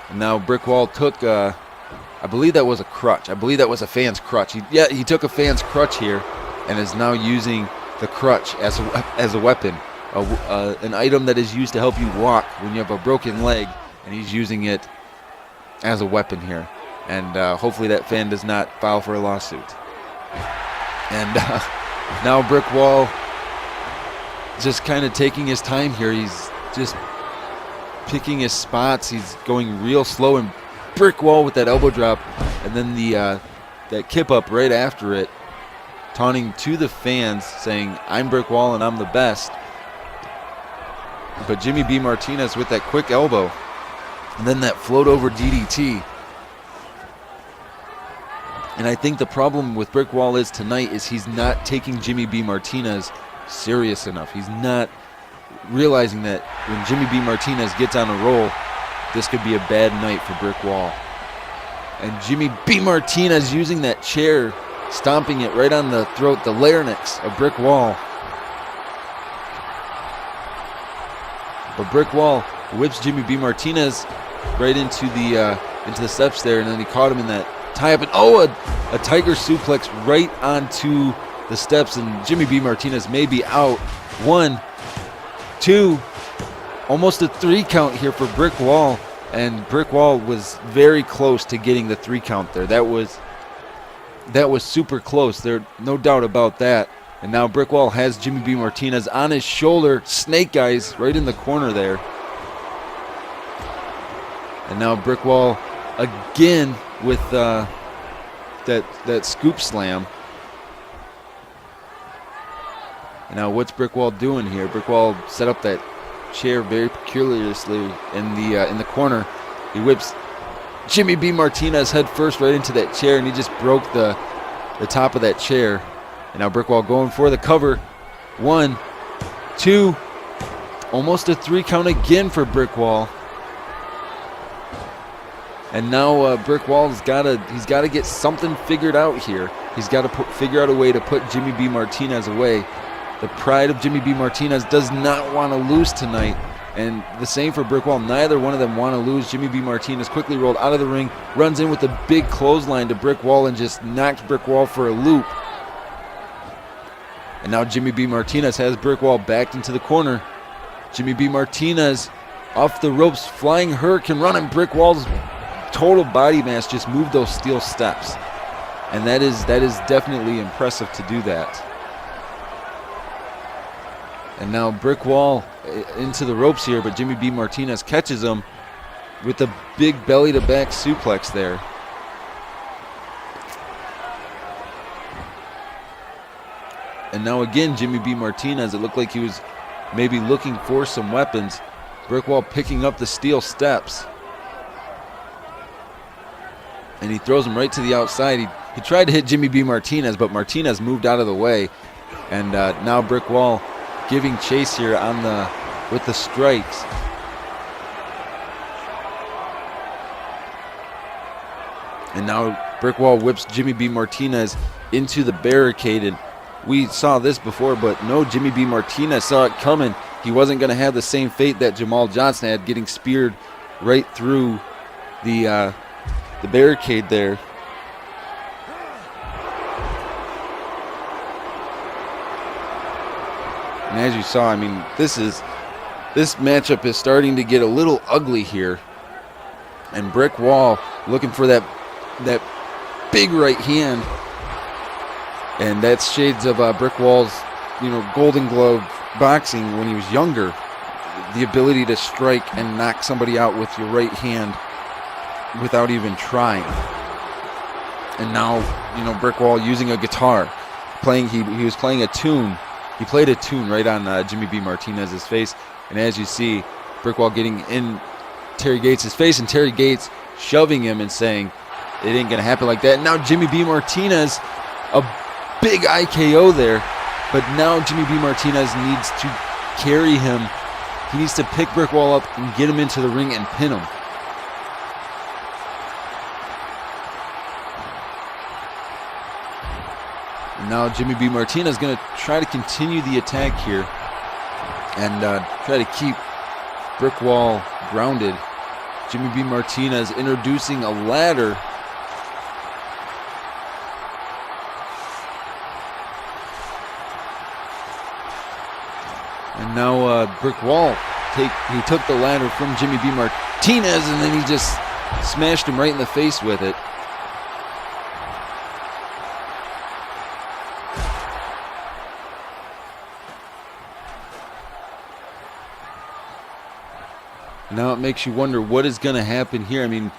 And now Brick Wall took, I believe that was a crutch. I believe that was a fan's crutch. He took a fan's crutch here and is now using the crutch as a weapon, an item that is used to help you walk when you have a broken leg, and he's using it as a weapon here. And hopefully that fan does not file for a lawsuit. And now Brick Wall just kind of taking his time here. He's just picking his spots. He's going real slow, and Brick Wall with that elbow drop, and then that kip up right after it, taunting to the fans, saying, "I'm Brick Wall and I'm the best." But Jimmy B. Martinez with that quick elbow, and then that float over DDT. And I think the problem with Brick Wall is tonight is he's not taking Jimmy B. Martinez serious enough. He's not realizing that when Jimmy B. Martinez gets on a roll, this could be a bad night for Brick Wall. And Jimmy B. Martinez using that chair, stomping it right on the throat, the larynx of Brick Wall. But Brick Wall whips Jimmy B. Martinez right into the steps there, and then he caught him in that tie-up. And a tiger suplex right onto the steps, and Jimmy B. Martinez may be out. 1, 2, almost a 3 count here for Brick Wall, and Brick Wall was very close to getting the 3 count there. That was super close. There, no doubt about that. And now Brick Wall has Jimmy B. Martinez on his shoulder. Snake eyes right in the corner there. And now Brick Wall again with that scoop slam. And now what's Brick Wall doing here? Brick Wall set up that chair very peculiarly in the corner. He whips Jimmy B. Martinez head first right into that chair, and he just broke the top of that chair. And now Brick Wall going for the cover. 1, 2, almost a 3 count again for Brick Wall. And now Brick Wall's got to get something figured out here. He's got to figure out a way to put Jimmy B. Martinez away. The pride of Jimmy B. Martinez does not want to lose tonight. And the same for Brick Wall. Neither one of them want to lose. Jimmy B. Martinez quickly rolled out of the ring, runs in with a big clothesline to Brick Wall and just knocks Brick Wall for a loop. And now Jimmy B. Martinez has Brick Wall backed into the corner. Jimmy B. Martinez off the ropes, flying hurricane run, and Brick Wall's total body mass just moved those steel steps. And that is definitely impressive to do that. And now Brick Wall into the ropes here, but Jimmy B. Martinez catches him with a big belly-to-back suplex there. And now again, Jimmy B. Martinez, it looked like he was maybe looking for some weapons. Brick Wall picking up the steel steps. And he throws him right to the outside. He tried to hit Jimmy B. Martinez, but Martinez moved out of the way. And now Brick Wall giving chase here with the strikes. And now Brick Wall whips Jimmy B. Martinez into the barricade. And we saw this before, but no, Jimmy B. Martinez saw it coming. He wasn't going to have the same fate that Jamal Johnson had, getting speared right through the barricade there. And as you saw, I mean, this matchup is starting to get a little ugly here. And Brick Wall looking for that big right hand. And that's shades of Brick Wall's, Golden Glove boxing when he was younger. The ability to strike and knock somebody out with your right hand without even trying. And now, Brick Wall using a guitar, he was playing a tune. He played a tune right on Jimmy B. Martinez's face. And as you see, Brick Wall getting in Terry Gates' face, and Terry Gates shoving him and saying, it ain't going to happen like that. And now Jimmy B. Martinez, a big IKO there. But now Jimmy B. Martinez needs to carry him. He needs to pick Brick Wall up and get him into the ring and pin him. And now Jimmy B. Martinez is going to try to continue the attack here and try to keep Brick Wall grounded. Jimmy B. Martinez introducing a ladder. And now Brick Wall took the ladder from Jimmy B. Martinez, and then he just smashed him right in the face with it. Now it makes you wonder what is going to happen here. I mean,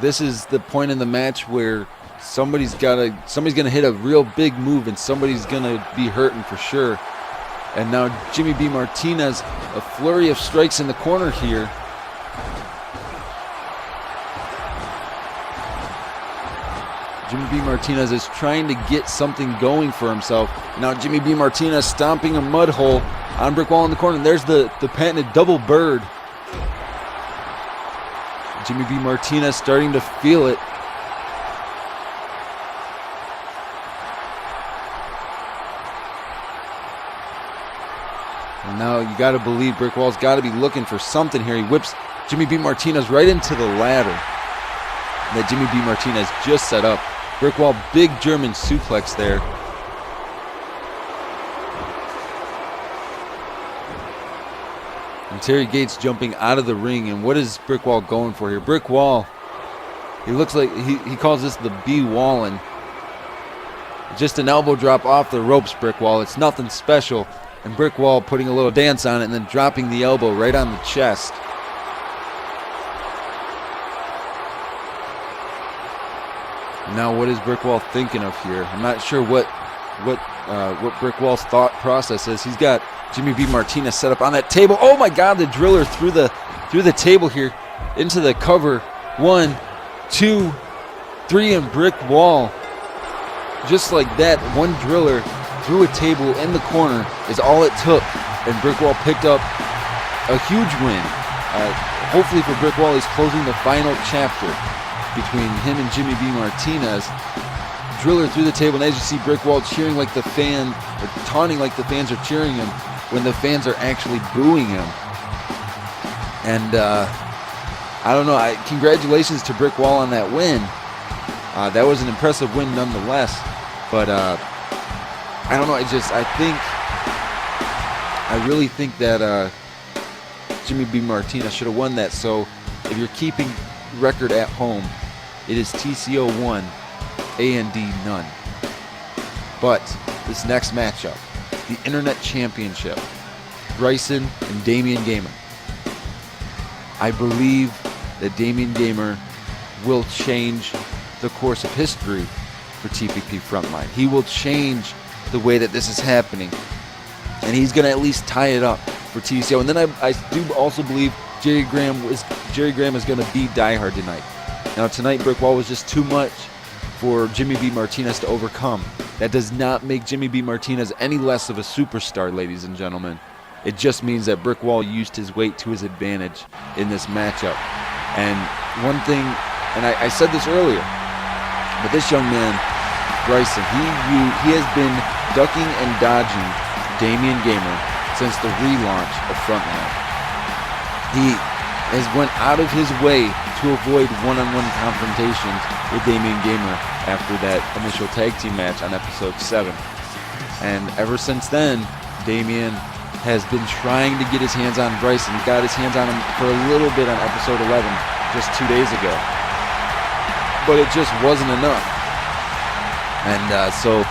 this is the point in the match where somebody's going to hit a real big move and somebody's going to be hurting for sure. And now Jimmy B. Martinez, a flurry of strikes in the corner here. Jimmy B. Martinez is trying to get something going for himself. Now Jimmy B. Martinez stomping a mud hole on Brick Wall in the corner. There's the patented double bird. Jimmy B. Martinez starting to feel it. And now you got to believe Brick Wall's got to be looking for something here. He whips Jimmy B. Martinez right into the ladder that Jimmy B. Martinez just set up. Brick Wall, big German suplex there. And Terry Gates jumping out of the ring. And what is Brick Wall going for here? Brick Wall, he looks like he calls this the B Wallin. Just an elbow drop off the ropes, Brick Wall. It's nothing special. And Brick Wall putting a little dance on it and then dropping the elbow right on the chest. Now what is Brick Wall thinking of here? I'm not sure what Brick Wall's thought process is. He's got Jimmy B. Martinez set up on that table. Oh my God, the driller through the table here into the cover. 1, 2, 3, and Brick Wall. Just like that, one driller through a table in the corner is all it took, and Brick Wall picked up a huge win. Hopefully for Brick Wall, he's closing the final chapter between him and Jimmy B. Martinez. Driller through the table, and as you see Brick Wall cheering like the fan, or taunting like the fans are cheering him when the fans are actually booing him. And I don't know, congratulations to Brick Wall on that win. That was an impressive win nonetheless. But I don't know, I really think that Jimmy B. Martinez should have won that. So if you're keeping record at home, it is TCO 1, A&D none. But this next matchup, the Internet Championship, Bryson and Damian Gamer. I believe that Damian Gamer will change the course of history for TPP Frontline. He will change the way that this is happening, and he's going to at least tie it up for TCO. And then I do also believe Jerry Graham is going to beat Die Hard tonight. Now tonight, Brick Wall was just too much for Jimmy B. Martinez to overcome. That does not make Jimmy B. Martinez any less of a superstar, ladies and gentlemen. It just means that Brick Wall used his weight to his advantage in this matchup. And one thing, and I said this earlier, but this young man, Bryson, he has been ducking and dodging Damian Gamer since the relaunch of Frontline. He has went out of his way to avoid one-on-one confrontations with Damian Gamer after that initial tag team match on episode 7. And ever since then, Damian has been trying to get his hands on Bryson. He got his hands on him for a little bit on episode 11 just 2 days ago. But it just wasn't enough. And so,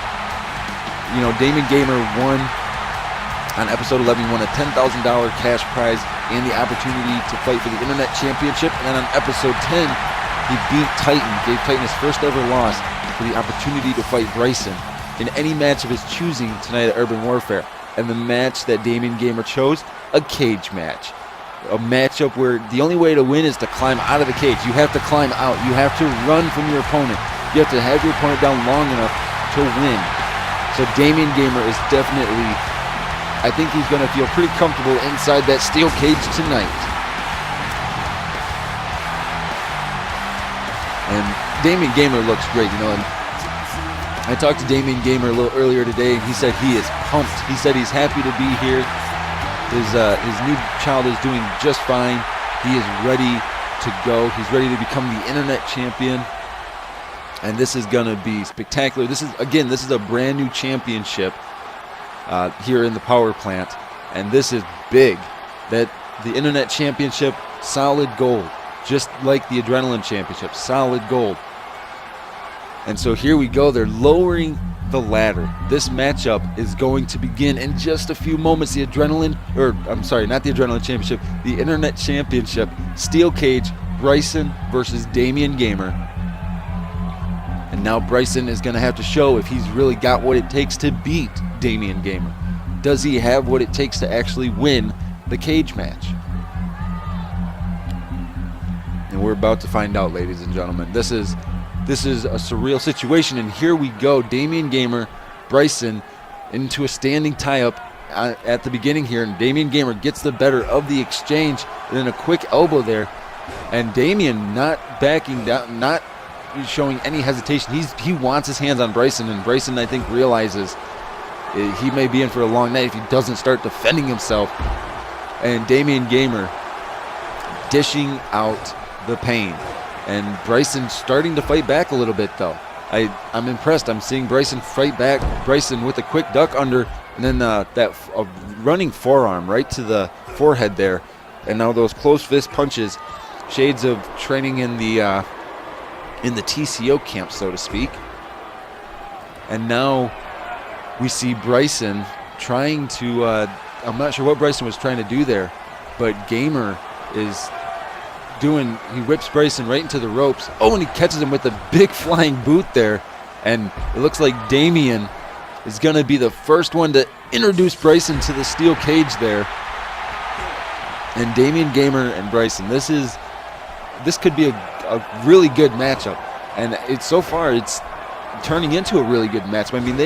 Damian Gamer won on episode 11, won a $10,000 cash prize and the opportunity to fight for the Internet Championship. And then on episode 10, he beat Titan, gave Titan his first ever loss for the opportunity to fight Bryson in any match of his choosing tonight at Urban Warfare. And the match that Damian Gamer chose, a cage match. A matchup where the only way to win is to climb out of the cage. You have to climb out. You have to run from your opponent. You have to have your opponent down long enough to win. So Damian Gamer is definitely, I think he's going to feel pretty comfortable inside that steel cage tonight. And Damian Gamer looks great, and I talked to Damian Gamer a little earlier today, and he said he is pumped. He said he's happy to be here. His new child is doing just fine. He is ready to go. He's ready to become the Internet Champion. And this is going to be spectacular. This is a brand new championship here in the power plant. And this is big. That the Internet Championship, solid gold. Just like the Adrenaline Championship, solid gold. And so here we go. They're lowering the ladder. This matchup is going to begin in just a few moments. The Adrenaline, not the Adrenaline Championship, the Internet Championship, steel cage, Bryson versus Damian Gamer. And now Bryson is going to have to show if he's really got what it takes to beat Damian Gamer. Does he have what it takes to actually win the cage match? And we're about to find out, ladies and gentlemen. This is a surreal situation, and here we go. Damian Gamer, Bryson into a standing tie-up at the beginning here, and Damian Gamer gets the better of the exchange, and then a quick elbow there, and Damian not backing down, not showing any hesitation. He wants his hands on Bryson, and Bryson, I think, realizes he may be in for a long night if he doesn't start defending himself. And Damian Gamer dishing out the pain. And Bryson starting to fight back a little bit, though. I'm impressed. I'm seeing Bryson fight back. Bryson with a quick duck under, and then that running forearm right to the forehead there. And now those closed fist punches, shades of training in the TCO camp, so to speak. And now we see Bryson trying to, I'm not sure what Bryson was trying to do there, but Gamer is he whips Bryson right into the ropes. Oh, and he catches him with a big flying boot there. And it looks like Damian is going to be the first one to introduce Bryson to the steel cage there. And Damian Gamer and Bryson, this could be a really good matchup. And so far it's turning into a really good matchup. I mean,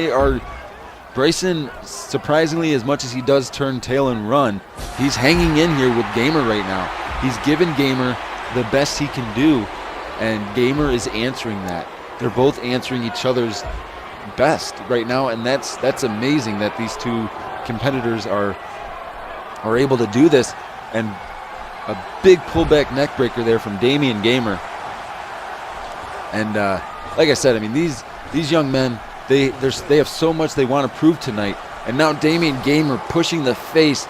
Bryson, surprisingly, as much as he does turn tail and run, he's hanging in here with Gamer right now. He's given Gamer the best he can do, and Gamer is answering that. They're both answering each other's best right now, and that's amazing that these two competitors are able to do this. And a big pullback neck breaker there from Damian Gamer. And like I said, I mean, these young men, they have so much they want to prove tonight. And now Damian Gamer pushing the face,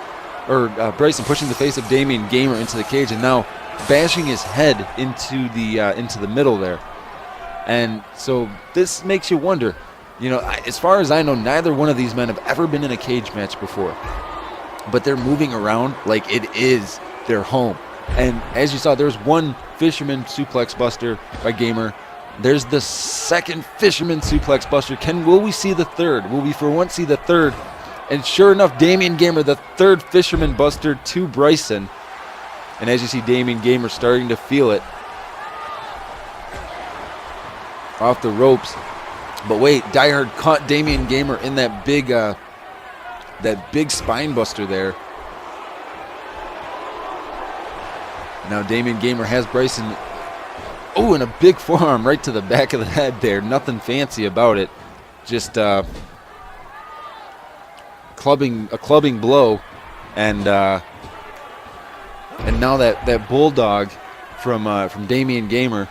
or Bryson pushing the face of Damian Gamer into the cage, and now bashing his head into the middle there. And so this makes you wonder, as far as I know, neither one of these men have ever been in a cage match before. But they're moving around like it is their home. And as you saw, there's one fisherman suplex buster by Gamer. There's the second fisherman suplex buster. Will we see the third? Will we for once see the third? And sure enough, Damian Gamer, the third fisherman buster to Bryson. And as you see, Damian Gamer starting to feel it off the ropes. But wait, Die Hard caught Damian Gamer in that big spine buster there. Now Damian Gamer has Bryson. Oh, and a big forearm right to the back of the head there. Nothing fancy about it. Just a clubbing blow. And now that bulldog from Damian Gamer.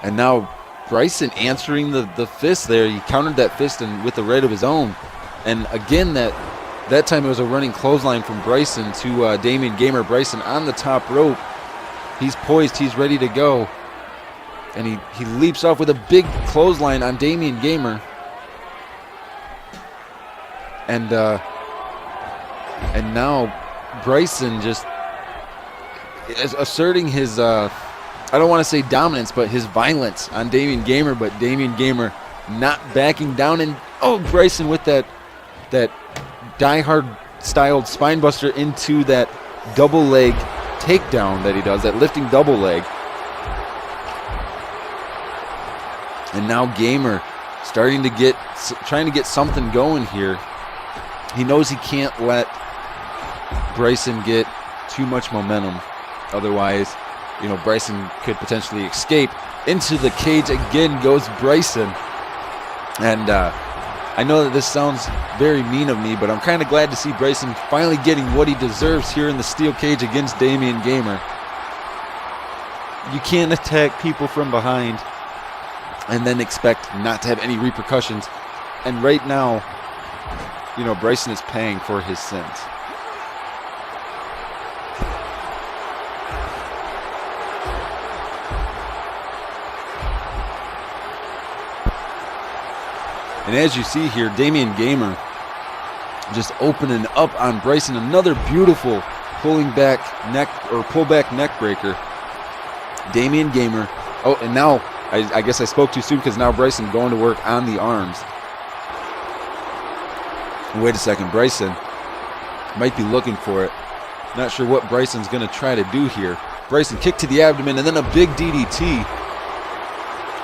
And now Bryson answering the fist there. He countered that fist with the right of his own. And again, that time it was a running clothesline from Bryson to Damian Gamer. Bryson on the top rope. He's poised. He's ready to go. And he leaps off with a big clothesline on Damian Gamer. And now Bryson just is asserting his, I don't want to say dominance, but his violence on Damian Gamer. But Damian Gamer not backing down. And Bryson with that Die Hard styled spinebuster into that double leg takedown that he does, that lifting double leg. And now Gamer trying to get something going here. He knows he can't let Bryson get too much momentum. Otherwise, Bryson could potentially escape. Into the cage again goes Bryson. And I know that this sounds very mean of me, but I'm kind of glad to see Bryson finally getting what he deserves here in the steel cage against Damian Gamer. You can't attack people from behind and then expect not to have any repercussions. And right now, Bryson is paying for his sins. And as you see here, Damian Gamer just opening up on Bryson. Another beautiful pullback neck breaker. Damian Gamer. Oh, and now I guess I spoke too soon because now Bryson going to work on the arms. Wait a second, Bryson might be looking for it. Not sure what Bryson's going to try to do here. Bryson kick to the abdomen and then a big DDT.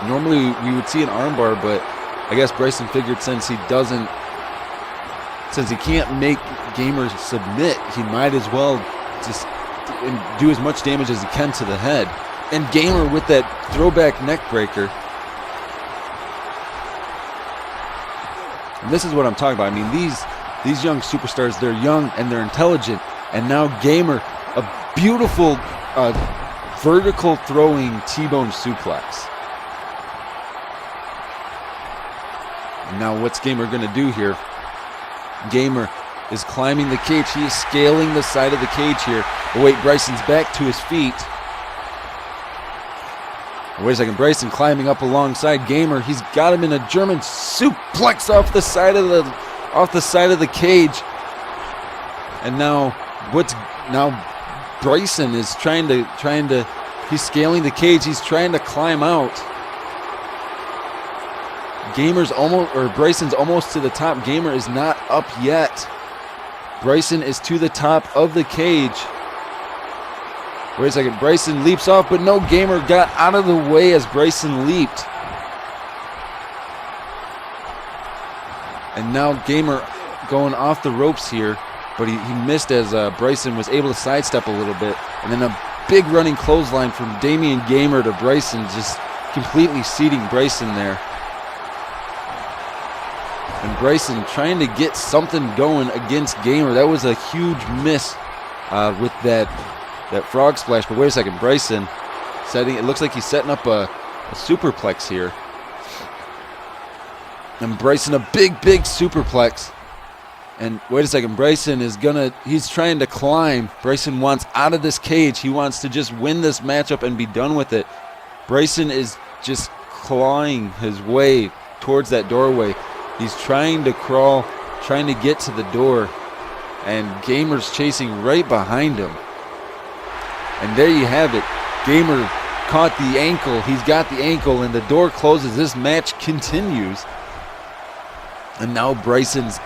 Normally we would see an armbar, but I guess Bryson figured since he can't make Gamer submit, he might as well just do as much damage as he can to the head. And Gamer with that throwback neck breaker. And this is what I'm talking about. I mean, these young superstars, they're young and they're intelligent. And now Gamer, a beautiful vertical throwing T-bone suplex. And now what's Gamer going to do here? Gamer is climbing the cage. He is scaling the side of the cage here. But wait, Bryson's back to his feet. Wait a second, Bryson climbing up alongside Gamer. He's got him in a German suplex off the side of the cage. And now Bryson is trying to he's scaling the cage. He's trying to climb out. Bryson's almost to the top. Gamer is not up yet. Bryson is to the top of the cage. Wait a second, Bryson leaps off, but no, Gamer got out of the way as Bryson leaped. And now Gamer going off the ropes here, but he missed as Bryson was able to sidestep a little bit. And then a big running clothesline from Damian Gamer to Bryson, just completely seating Bryson there. And Bryson trying to get something going against Gamer. That was a huge miss with that frog splash. But wait a second, Bryson it looks like he's setting up a superplex here. And Bryson, a big superplex. And wait a second, he's trying to climb. Bryson wants out of this cage. He wants to just win this matchup and be done with it. Bryson is just clawing his way towards that doorway. He's trying to crawl, trying to get to the door, and Gamer's chasing right behind him. And there you have it. Gamer caught the ankle. He's got the ankle, and the door closes. This match continues. And now Bryson's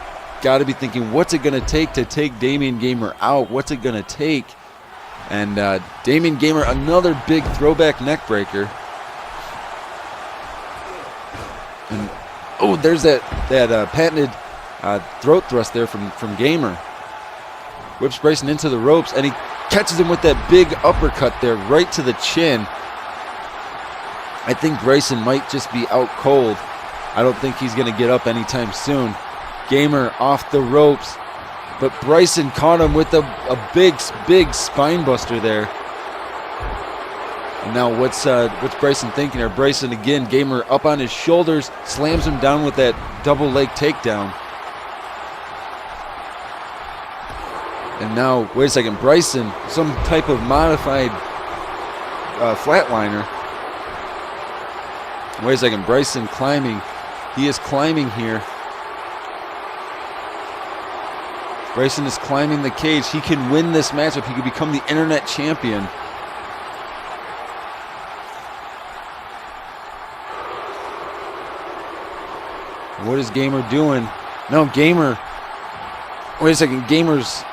got to be thinking, what's it going to take Damian Gamer out? What's it going to take? And Damian Gamer, another big throwback neck breaker. And oh, there's that patented throat thrust there from Gamer. Whips Bryson into the ropes, and he catches him with that big uppercut there right to the chin. I think Bryson might just be out cold. I don't think he's going to get up anytime soon. Gamer off the ropes, but Bryson caught him with a big spine buster there. And now what's Bryson thinking? Or Bryson again, Gamer up on his shoulders, slams him down with that double leg takedown. And now, wait a second, Bryson, some type of modified flatliner. Wait a second, Bryson climbing. He is climbing here. Bryson is climbing the cage. He can win this matchup. He could become the internet champion. What is Gamer doing? No, Gamer. Wait a second, Gamer's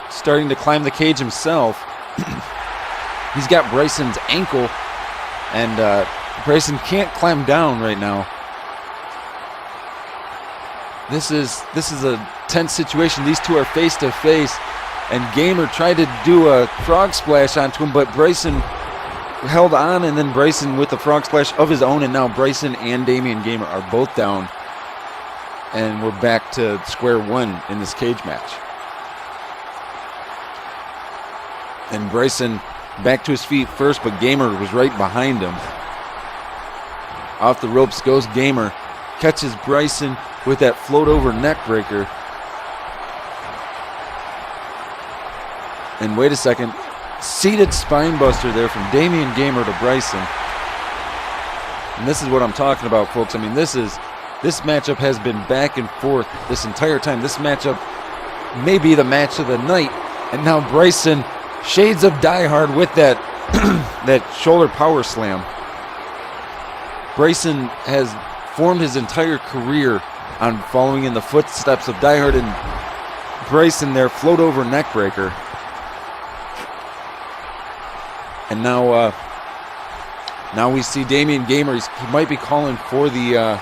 starting to climb the cage himself. He's got Bryson's ankle, and Bryson can't climb down right now. This is a tense situation. These two are face to face, and Gamer tried to do a frog splash onto him, but Bryson held on, and then Bryson with the frog splash of his own, and now Bryson and Damian Gamer are both down, and we're back to square one in this cage match. And Bryson back to his feet first, but Gamer was right behind him. Off the ropes goes Gamer, catches Bryson with that float over neck breaker. And wait a second, seated spine buster there from Damian Gamer to Bryson. And this is what I'm talking about, folks. I mean, this matchup has been back and forth this entire time. This matchup may be the match of the night. And now Bryson, shades of Die Hard with that that shoulder power slam. Bryson has formed his entire career on following in the footsteps of Die Hard, and Bryson there, float over neck breaker. And now we see Damian Gamer. He might be calling for the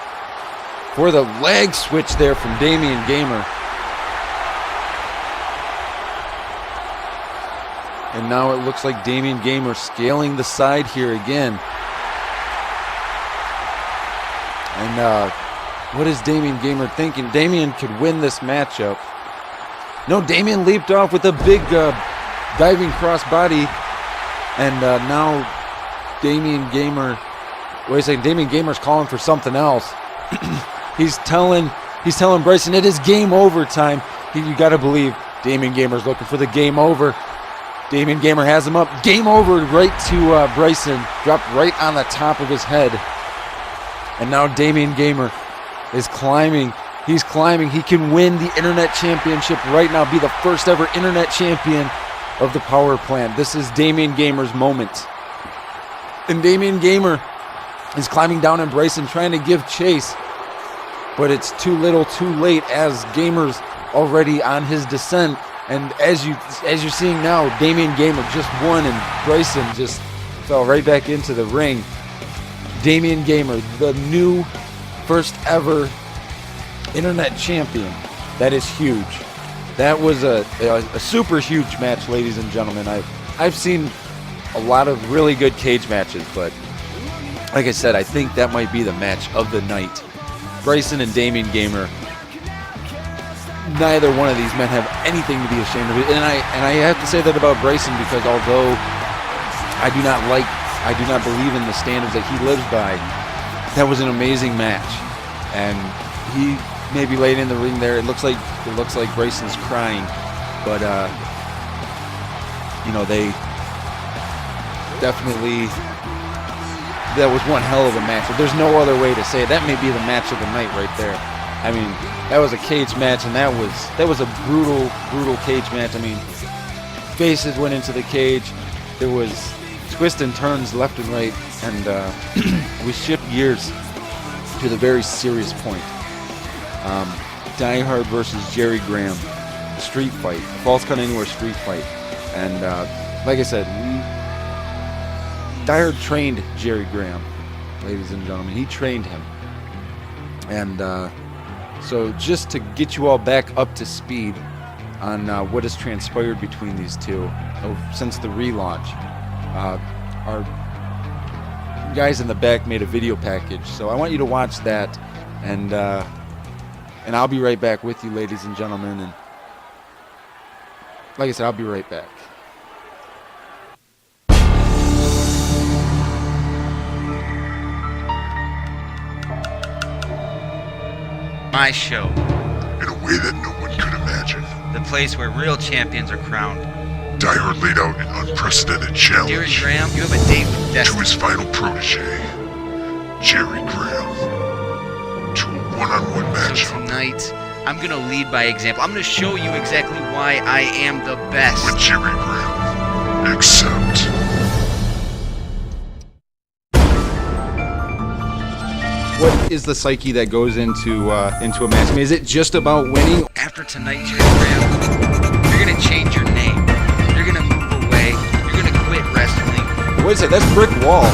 leg switch there from Damian Gamer. And now it looks like Damian Gamer scaling the side here again. And What is Damian Gamer thinking? Damian could win this matchup. No, Damian leaped off with a big diving crossbody. And now Damian Gamer... Wait a second, Damian Gamer's calling for something else. He's telling Bryson it is game over time. You got to believe Damian Gamer's looking for the game over. Damian Gamer has him up. Game over right to Bryson. Dropped right on the top of his head. And now Damian Gamer is climbing. He's climbing. He can win the Internet Championship right now. Be the first ever Internet Champion of the Power Plant. This is Damian Gamer's moment. And Damian Gamer is climbing down on Bryson, trying to give chase. But it's too little, too late, as Gamer's already on his descent. And as you're seeing now, Damian Gamer just won, and Bryson just fell right back into the ring. Damian Gamer, the new first ever Internet Champion. That is huge. That was a super huge match, ladies and gentlemen. I've seen a lot of really good cage matches, but like I said, I think that might be the match of the night. Bryson and Damian Gamer. Neither one of these men have anything to be ashamed of. And I have to say that about Bryson, because although I do not believe in the standards that he lives by, that was an amazing match. And he maybe laid in the ring there. It looks like Bryson's crying, but they definitely, that was one hell of a match. There's no other way to say it. That may be the match of the night right there. I mean, that was a cage match, and that was a brutal cage match. I mean, faces went into the cage. There was twists and turns left and right, and we shift gears to the very serious point. Die Hard versus Jerry Graham, street fight, Falls Count Anywhere street fight. And like I said, Die Hard trained Jerry Graham, ladies and gentlemen. He trained him. And so just to get you all back up to speed on what has transpired between these two since the relaunch, our guys in the back made a video package. So I want you to watch that, and I'll be right back with you, ladies and gentlemen. And like I said, I'll be right back. My show. In a way that no one could imagine. The place where real champions are crowned. Die Hard laid out an unprecedented challenge. Jerry Graham, you have a date with to destiny. his final protege, Jerry Graham, to a one-on-one So matchup tonight, I'm going to lead by example. I'm going to show you exactly why I am the best. with Jerry Graham. Except What is the psyche that goes into a match? I mean, is it just about winning? After tonight, Jerry Graham, you're going to change your name. You're going to move away. You're going to quit wrestling. Wait a second, that's Brick Wall.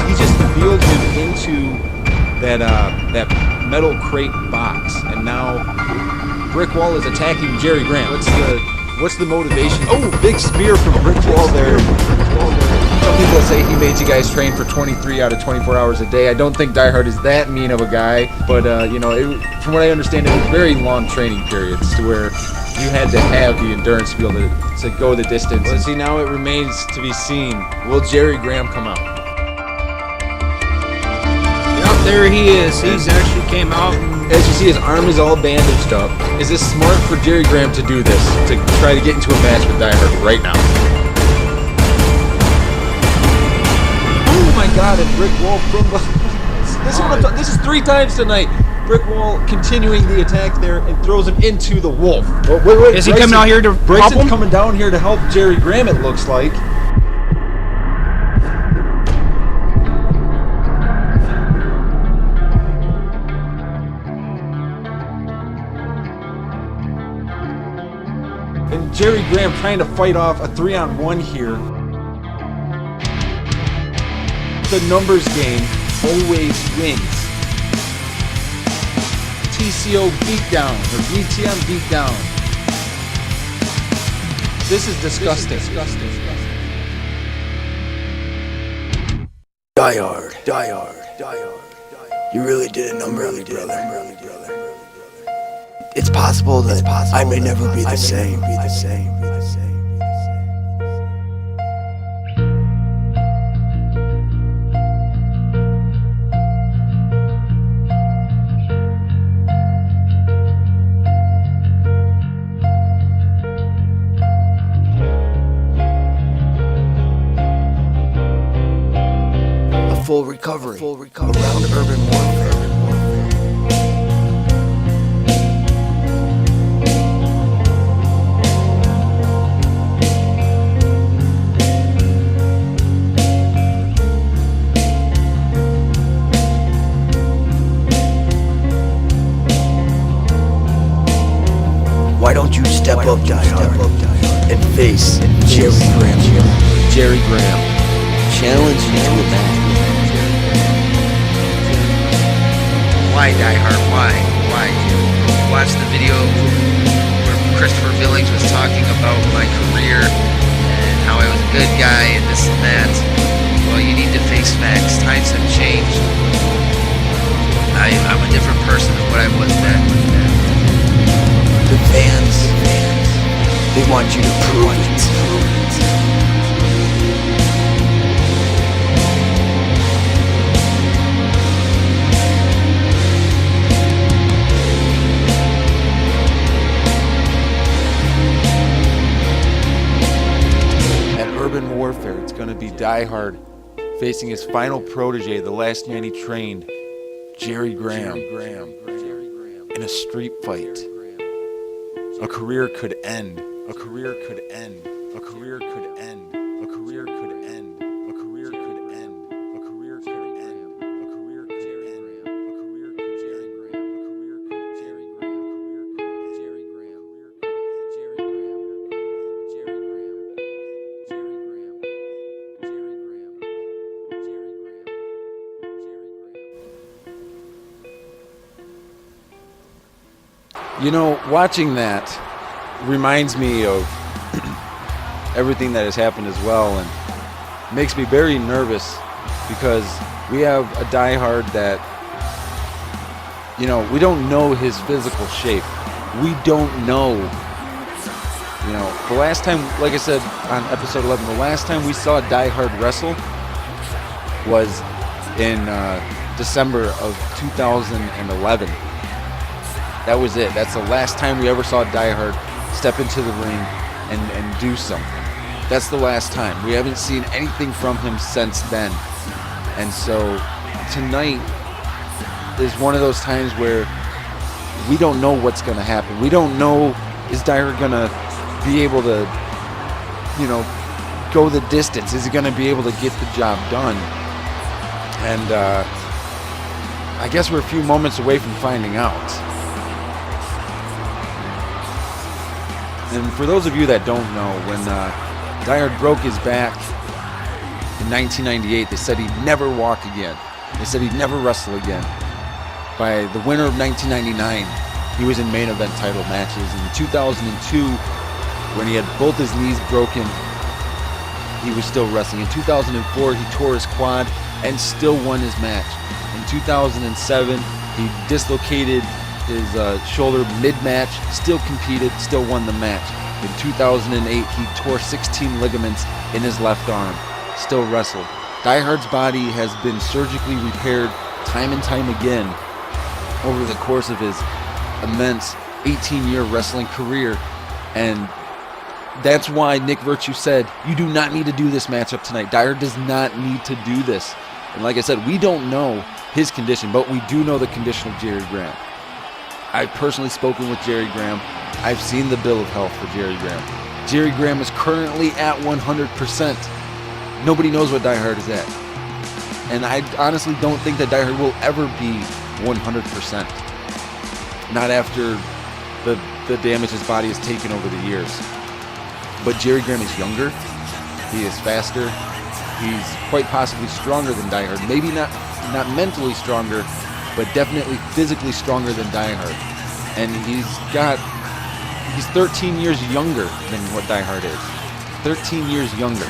He just wheeled him into that metal crate box, and now Brick Wall is attacking Jerry Graham. What's the motivation? Oh, big spear from Brick Wall there. Some people say he made you guys train for 23 out of 24 hours a day. I don't think Die Hard is that mean of a guy, but from what I understand, it was very long training periods to where you had to have the endurance to be able to go the distance. Well, see, now it remains to be seen. Will Jerry Graham come out? Yep, there he is. He's actually came out. As you see, his arm is all bandaged up. Is this smart for Jerry Graham to do this, to try to get into a match with Die Hard right now? Oh my God, and Brick Wall from this is 3 times tonight. Brick Wall continuing the attack there and throws him into the wolf. Oh, wait, Is he coming out here to help Bryson's him? coming down here to help Jerry Graham, it looks like. And Jerry Graham trying to fight off a 3-on-1 here. The numbers game always wins. TCO beatdown, or BTM beatdown. This is disgusting. Die Hard. You really did a number on me, brother. It's possible that I may never be the same. A full recovery around urban warfare. Why don't you step up, Die Hard, and face Jerry Graham? Jerry Graham, challenge you to a match. Why Die Hard? Why? Watch the video where Christopher Billings was talking about my career and how I was a good guy and this and that. Well, you need to face facts. Times have changed. I'm a different person than what I was then. The fans, they want you to prove it. At Urban Warfare, it's going to be Die Hard facing his final protege, the last man he trained, Jerry Graham, in a street fight. A career could end. A career could end. A career could end. A career could end. A career could end. A career could end. A career could end. A career could Jerry Graham. A career could Jerry Graham. A career could Jerry Graham. Jerry Graham. Jerry Graham. Jerry Graham. Jerry Graham. Jerry Graham. You know, watching that reminds me of everything that has happened as well, and makes me very nervous because we have a diehard that, you know, we don't know his physical shape. We don't know, you know, the last time, like I said on episode 11, the last time we saw diehard wrestle was in December of 2011. That was it. That's the last time we ever saw Die Hard step into the ring and do something. That's the last time. We haven't seen anything from him since then. And so tonight is one of those times where we don't know what's going to happen. We don't know, is Die Hard going to be able to, you know, go the distance? Is he going to be able to get the job done? And I guess we're a few moments away from finding out. And for those of you that don't know, when Die Hard broke his back in 1998, they said he'd never walk again. They said he'd never wrestle again. By the winter of 1999, he was in main event title matches. In 2002, when he had both his knees broken, he was still wrestling. In 2004, he tore his quad and still won his match. In 2007, he dislocated his shoulder mid-match, still competed, still won the match. In 2008, he tore 16 ligaments in his left arm, still wrestled. Die Hard's body has been surgically repaired time and time again over the course of his immense 18-year wrestling career. And that's why Nick Virtue said, you do not need to do this matchup tonight. Die Hard does not need to do this. And like I said, we don't know his condition, but we do know the condition of Jerry Graham. I've personally spoken with Jerry Graham. I've seen the bill of health for Jerry Graham. Jerry Graham is currently at 100%. Nobody knows what Die Hard is at. And I honestly don't think that Die Hard will ever be 100%. Not after the damage his body has taken over the years. But Jerry Graham is younger. He is faster. He's quite possibly stronger than Die Hard. Maybe not mentally stronger, but definitely physically stronger than Die Hard. And he's 13 years younger than what Die Hard is. 13 years younger.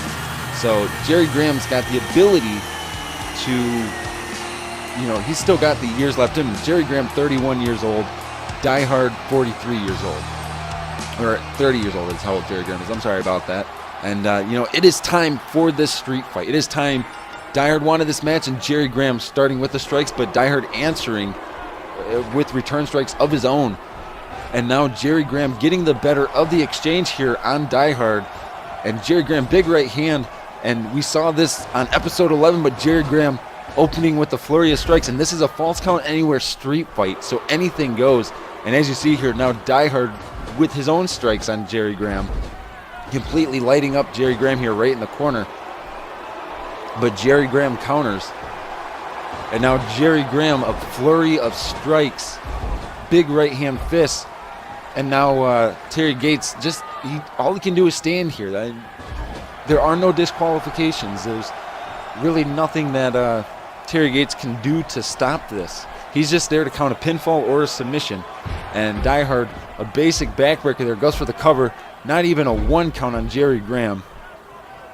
So Jerry Graham's got the ability to, he's still got the years left in him. Jerry Graham, 31 years old. Die Hard, 43 years old. Or 30 years old is how old Jerry Graham is. I'm sorry about that. And, it is time for this street fight. It is time. Die Hard wanted this match, and Jerry Graham starting with the strikes, but Die Hard answering with return strikes of his own. And now Jerry Graham getting the better of the exchange here on Die Hard. And Jerry Graham, big right hand. And we saw this on episode 11, but Jerry Graham opening with the flurry of strikes. And this is a false count anywhere street fight, so anything goes. And as you see here, now Die Hard with his own strikes on Jerry Graham, completely lighting up Jerry Graham here right in the corner. But Jerry Graham counters. And now Jerry Graham, a flurry of strikes, big right hand fists. And now Terry Gates, all he can do is stand here. There are no disqualifications. There's really nothing that Terry Gates can do to stop this. He's just there to count a pinfall or a submission. And Die Hard, a basic backbreaker there, goes for the cover. Not even a 1 count on Jerry Graham.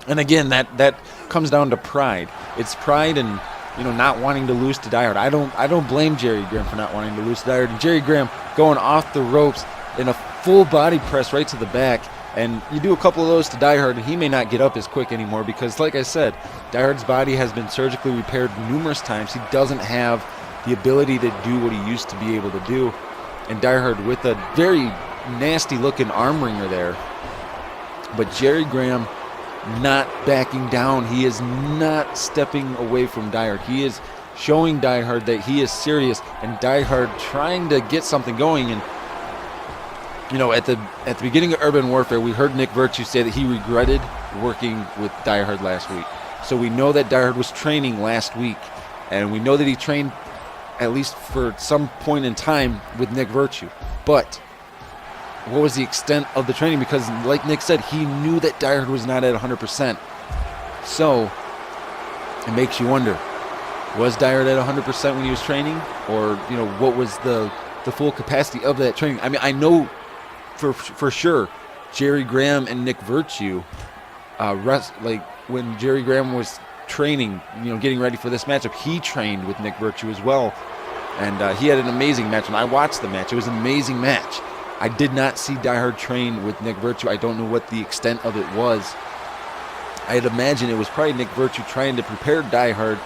And again, that comes down to pride. It's pride and not wanting to lose to Die Hard. I don't blame Jerry Graham for not wanting to lose to Die Hard. And Jerry Graham going off the ropes in a full body press right to the back. And you do a couple of those to Die Hard, and he may not get up as quick anymore because, like I said, Die Hard's body has been surgically repaired numerous times. He doesn't have the ability to do what he used to be able to do. And Die Hard with a very nasty-looking arm wringer there. But Jerry Graham not backing down. He is not stepping away from Die Hard. He is showing Die Hard that he is serious, and Die Hard trying to get something going. And at the beginning of Urban Warfare, we heard Nick Virtue say that he regretted working with Die Hard last week. So we know that Die Hard was training last week, and we know that he trained at least for some point in time with Nick Virtue. But what was the extent of the training? Because like Nick said, he knew that Die Hard was not at 100%. So it makes you wonder, was Die Hard at 100% when he was training? Or, what was the full capacity of that training? I mean, I know for sure Jerry Graham and Nick Virtue, when Jerry Graham was training, getting ready for this matchup, he trained with Nick Virtue as well. And he had an amazing match. When I watched the match, it was an amazing match. I did not see Die Hard train with Nick Virtue. I don't know what the extent of it was. I'd imagine it was probably Nick Virtue trying to prepare Die Hard,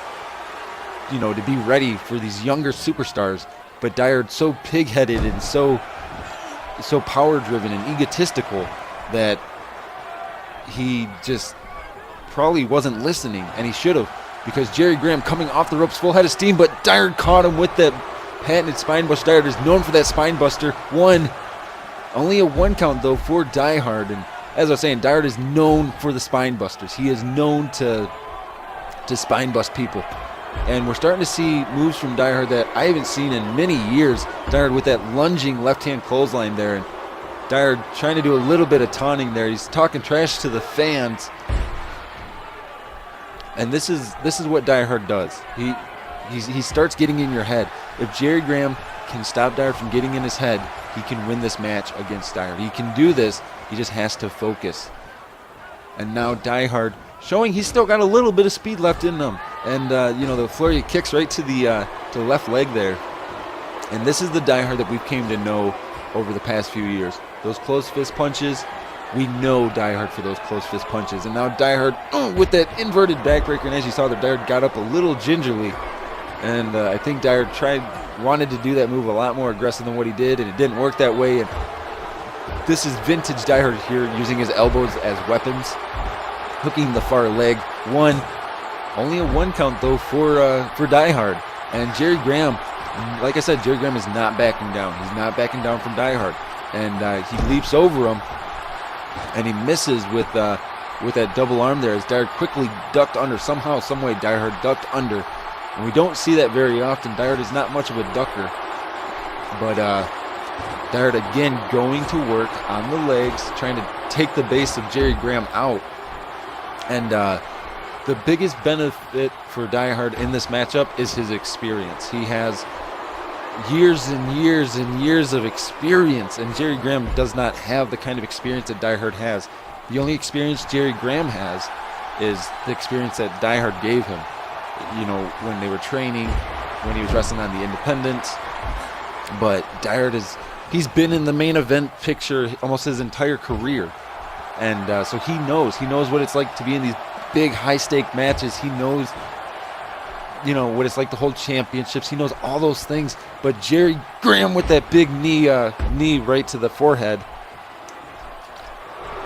to be ready for these younger superstars. But Die Hard so pig-headed and so power-driven and egotistical that he just probably wasn't listening, and he should have, because Jerry Graham coming off the ropes full head of steam, but Die Hard caught him with that patented spine buster. Die Hard is known for that spine buster. Only a 1 count, though, for Die Hard. And as I was saying, Die Hard is known for the spine busters. He is known to spine bust people. And we're starting to see moves from Die Hard that I haven't seen in many years. Die Hard with that lunging left-hand clothesline there. And Die Hard trying to do a little bit of taunting there. He's talking trash to the fans. And this is what Die Hard does. He starts getting in your head. If Jerry Graham can stop Die Hard from getting in his head, he can win this match against Die Hard. He can do this. He just has to focus. And now Die Hard showing he's still got a little bit of speed left in him. And, the flurry of kicks right to the left leg there. And this is the Die Hard that we've came to know over the past few years. Those closed fist punches, we know Die Hard for those closed fist punches. And now Die Hard with that inverted backbreaker. And as you saw, the Die Hard got up a little gingerly. And I think Die Hard wanted to do that move a lot more aggressive than what he did, and it didn't work that way. And this is vintage Die Hard here, using his elbows as weapons, hooking the far leg. Only a 1 count though for Die Hard. And Jerry Graham, like I said, Jerry Graham is not backing down. He's not backing down from Die Hard, and he leaps over him, and he misses with that double arm there. As Die Hard quickly ducked under, somehow, some way, Die Hard ducked under. And we don't see that very often. Die Hard is not much of a ducker. But Die Hard again going to work on the legs, trying to take the base of Jerry Graham out. And the biggest benefit for Die Hard in this matchup is his experience. He has years and years and years of experience, and Jerry Graham does not have the kind of experience that Die Hard has. The only experience Jerry Graham has is the experience that Die Hard gave him. When they were training, when he was wrestling on the Independent. But Die Hard he's been in the main event picture almost his entire career. And so he knows what it's like to be in these big high-stake matches. He knows, what it's like to hold championships. He knows all those things. But Jerry Graham with that big knee right to the forehead.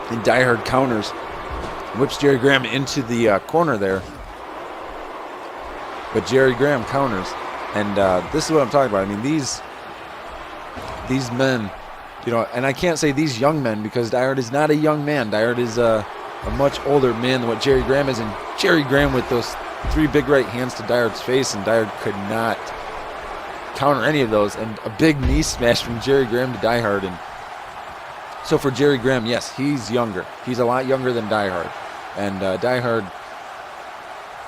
And Die Hard counters. Whips Jerry Graham into the corner there. But Jerry Graham counters. And this is what I'm talking about. I mean, these men, and I can't say these young men because Die Hard is not a young man. Die Hard is a much older man than what Jerry Graham is. And Jerry Graham with those 3 big right hands to Die Hard's face, and Die Hard could not counter any of those. And a big knee smash from Jerry Graham to Die Hard. And so for Jerry Graham, yes, he's younger. He's a lot younger than Die Hard. And Die Hard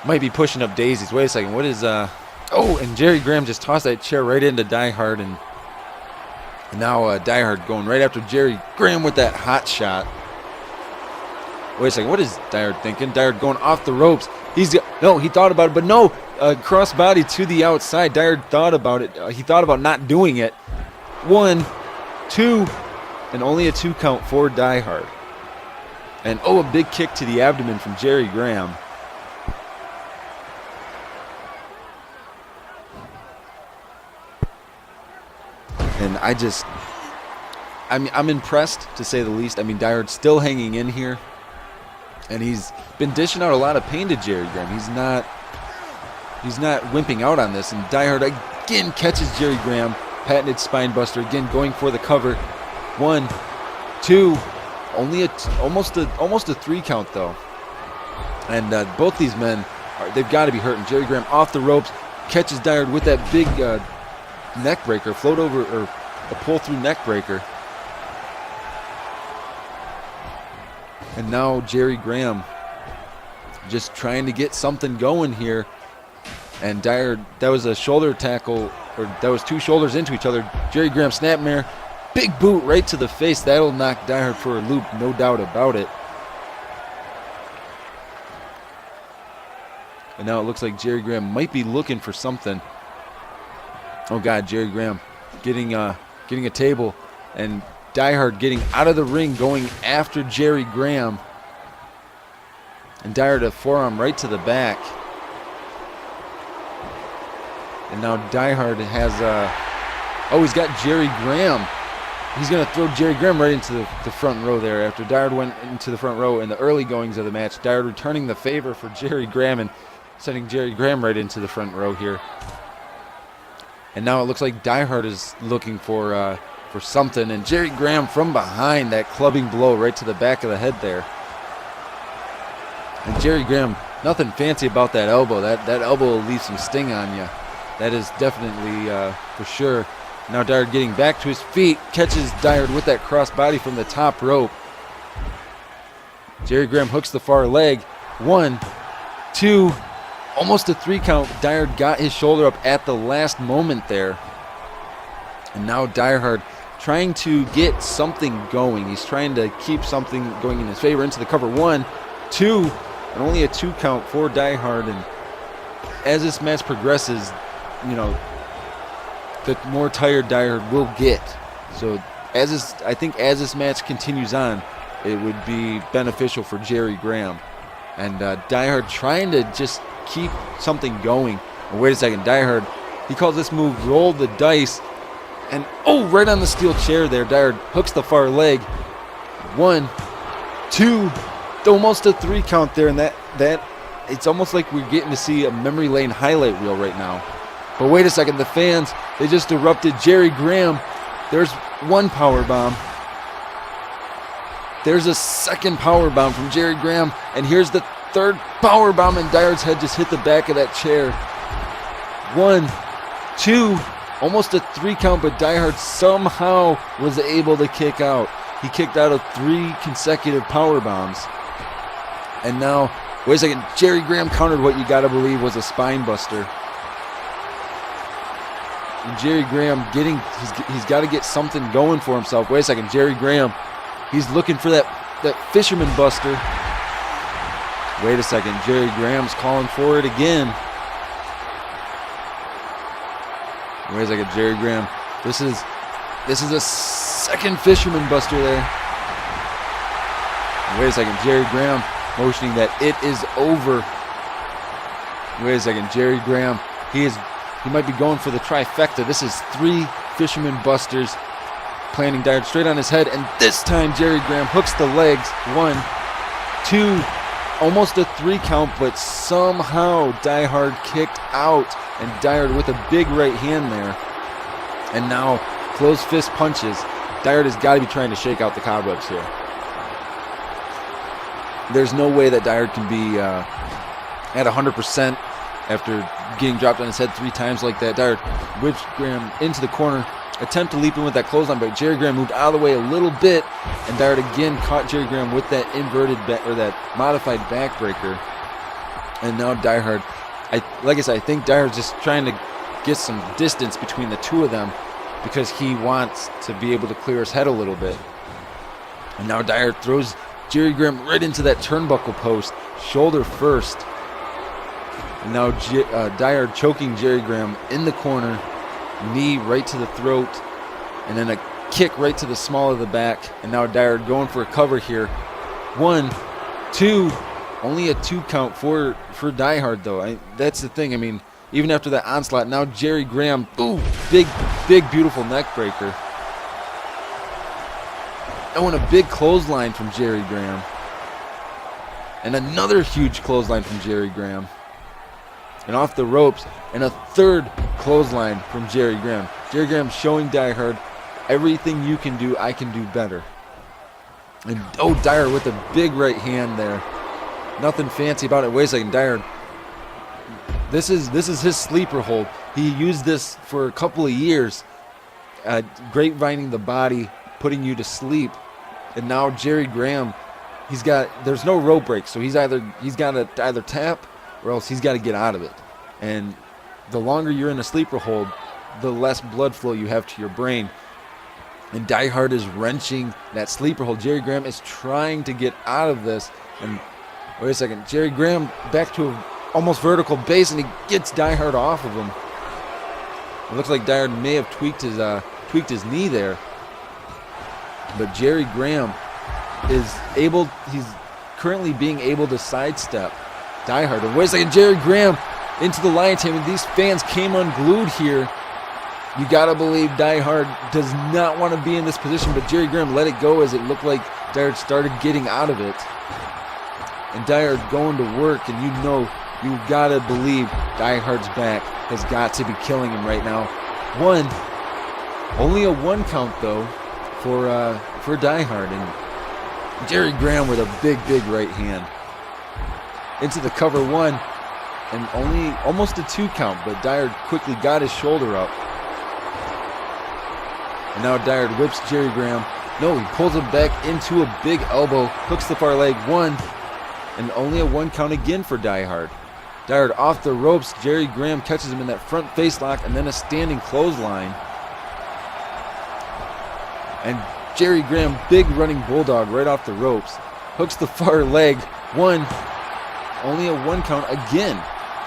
might be pushing up daisies. Wait a second, what is... and Jerry Graham just tossed that chair right into Die Hard, and now Die Hard going right after Jerry Graham with that hot shot. Wait a second, what is Die Hard thinking? Die Hard going off the ropes. He thought about it, but no, crossbody to the outside. Die Hard thought about it. He thought about not doing it. 1, 2, and only a 2 count for Die Hard. And a big kick to the abdomen from Jerry Graham. And I'm impressed, to say the least. I mean, Die Hard's still hanging in here. And he's been dishing out a lot of pain to Jerry Graham. He's not wimping out on this. And Die Hard again catches Jerry Graham. Patented spine buster, again going for the cover. 1, 2, almost a 3 count though. And both these men, they've got to be hurting. Jerry Graham off the ropes, catches Die Hard with that big neck breaker, float over, or a pull through neck breaker. And now Jerry Graham just trying to get something going here. And Die Hard, that was a shoulder tackle, or that was 2 shoulders into each other. Jerry Graham snapmare, big boot right to the face. That'll knock Die Hard for a loop, no doubt about it. And now it looks like Jerry Graham might be looking for something. Oh God, Jerry Graham getting a table, and Die Hard getting out of the ring, going after Jerry Graham. And Die Hard a forearm right to the back. And now Die Hard has he's got Jerry Graham. He's going to throw Jerry Graham right into the front row there. After Die Hard went into the front row in the early goings of the match, Die Hard returning the favor for Jerry Graham and sending Jerry Graham right into the front row here. And now it looks like Die Hard is looking for something. And Jerry Graham from behind, that clubbing blow right to the back of the head there. And Jerry Graham, nothing fancy about that elbow. That elbow will leave some sting on you. That is definitely for sure. Now Die Hard getting back to his feet, catches Die Hard with that crossbody from the top rope. Jerry Graham hooks the far leg. 1, 2, almost a 3 count. Die Hard got his shoulder up at the last moment there. And now Die Hard trying to get something going. He's trying to keep something going in his favor. Into the cover. 1, 2, and only a 2 count for Die Hard. And as this match progresses, the more tired Die Hard will get. So I think as this match continues on, it would be beneficial for Jerry Graham. And Die Hard trying to just keep something going. And wait a second, Die Hard, he calls this move roll the dice. And right on the steel chair there, Die Hard hooks the far leg. 1, 2, almost a 3 count there. And that it's almost like we're getting to see a memory lane highlight reel right now. But wait a second, the fans, they just erupted. Jerry Graham, there's 1 power bomb. There's a second power bomb from Jerry Graham, and here's the 3rd power bomb, and Die Hard's head just hit the back of that chair. 1, 2, almost a 3 count, but Die Hard somehow was able to kick out. He kicked out of 3 consecutive power bombs. And now, wait a second, Jerry Graham countered what you gotta believe was a spine buster. And Jerry Graham he's got to get something going for himself. Wait a second, Jerry Graham, he's looking for that fisherman buster. Wait a second, Jerry Graham's calling for it again. Wait a second, Jerry Graham. This is a second fisherman buster there. Wait a second, Jerry Graham motioning that it is over. Wait a second, Jerry Graham. He might be going for the trifecta. This is 3 fisherman busters, planting Dyer straight on his head, and this time Jerry Graham hooks the legs. 1, 2, almost a 3 count, but somehow Die Hard kicked out, and Dyer with a big right hand there. And now closed fist punches. Dyer has got to be trying to shake out the cobwebs here. There's no way that Dyer can be at 100% after getting dropped on his head 3 times like that. Dyer whips Graham into the corner, attempt to leap in with that clothesline, but Jerry Graham moved out of the way a little bit, and Dyer again caught Jerry Graham with that inverted or that modified backbreaker. And now Die Hard, like I said, I think Dyer's just trying to get some distance between the two of them because he wants to be able to clear his head a little bit. And now Dyer throws Jerry Graham right into that turnbuckle post, shoulder first. And now Dyer choking Jerry Graham in the corner, knee right to the throat, and then a kick right to the small of the back. And now Dyer going for a cover here. 1, 2, only a 2 count for Die Hard though. That's the thing. I mean, even after that onslaught, now Jerry Graham, boom, big, beautiful neck breaker. Oh, and a big clothesline from Jerry Graham. And another huge clothesline from Jerry Graham. And off the ropes, and a third clothesline from Jerry Graham. Jerry Graham showing Die Hard, everything you can do, I can do better. And oh, Dyer with a big right hand there. Nothing fancy about it. Wait a second, Dyer. This is his sleeper hold. He used this for a couple of years, grapevining the body, putting you to sleep. And now Jerry Graham, there's no rope break, so he's got to either tap or else he's got to get out of it. And the longer you're in a sleeper hold, the less blood flow you have to your brain. And Die Hard is wrenching that sleeper hold. Jerry Graham is trying to get out of this. And wait a second, Jerry Graham back to a almost vertical base, and he gets Die Hard off of him. It looks like Die Hard may have tweaked his knee there. But Jerry Graham he's currently being able to sidestep Die Hard. And wait a second, Jerry Graham into the Lion Tamer. These fans came unglued here. You gotta believe Die Hard does not want to be in this position, but Jerry Graham let it go as it looked like Die Hard started getting out of it. And Die Hard going to work, and you gotta believe Die Hard's back has got to be killing him right now. Only a 1 count though for Die Hard, and Jerry Graham with a big right hand into the cover 1, and almost a 2 count, but Die Hard quickly got his shoulder up. And now Die Hard whips Jerry Graham. No, he pulls him back into a big elbow, hooks the far leg, 1, and only a 1 count again for Die Hard. Die Hard off the ropes. Jerry Graham catches him in that front face lock and then a standing clothesline. And Jerry Graham, big running bulldog right off the ropes, hooks the far leg, 1, only a 1 count again.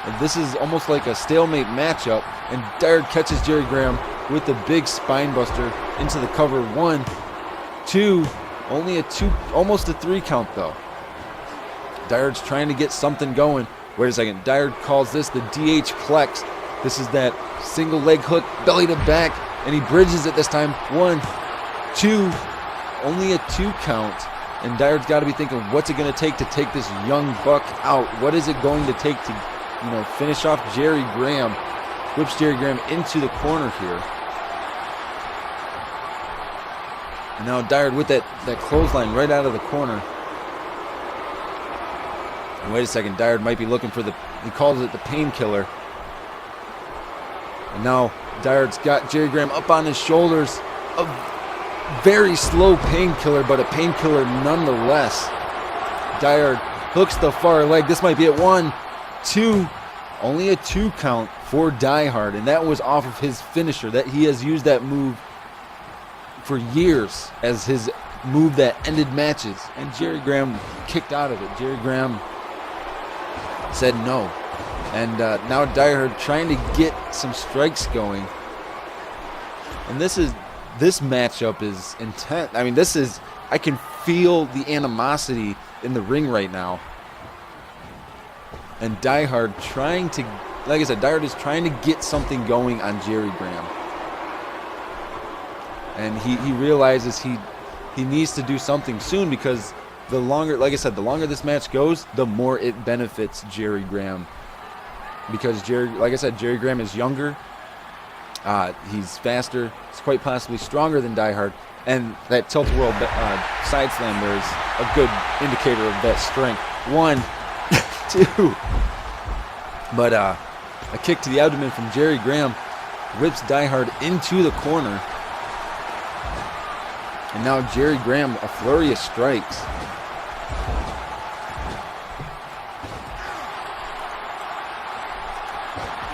And this is almost like a stalemate matchup, and Die Hard catches Jerry Graham with the big spine buster into the cover, 1, 2, only a 2, almost a 3 count though. Die Hard's trying to get something going. Wait a second, Die Hard calls this the DH Plex. This is that single leg hook, belly to back, and he bridges it this time, 1, 2, only a 2 count. And Die Hard's got to be thinking, what's it going to take this young buck out? What is it going to take to, finish off Jerry Graham? Whips Jerry Graham into the corner here. And now Die Hard with that clothesline right out of the corner. And wait a second, Die Hard might be looking for he calls it the painkiller. And now Die Hard's got Jerry Graham up on his shoulders. A very slow painkiller, but a painkiller nonetheless. Die Hard hooks the far leg. This might be at 1, 2, only a 2 count for Die Hard. And that was off of his finisher. That he has used that move for years as his move that ended matches. And Jerry Graham kicked out of it. Jerry Graham said no. And now Die Hard trying to get some strikes going. And this matchup is intense. I mean, I can feel the animosity in the ring right now. And Die Hard like I said, Die Hard is trying to get something going on Jerry Graham. And he realizes he needs to do something soon, because the longer this match goes, the more it benefits Jerry Graham. Because Jerry Graham is younger, he's faster, he's quite possibly stronger than Die Hard, and that tilt-a-whirl side slam there is a good indicator of that strength. 1, 2. But a kick to the abdomen from Jerry Graham whips Die Hard into the corner. And now Jerry Graham, a flurry of strikes.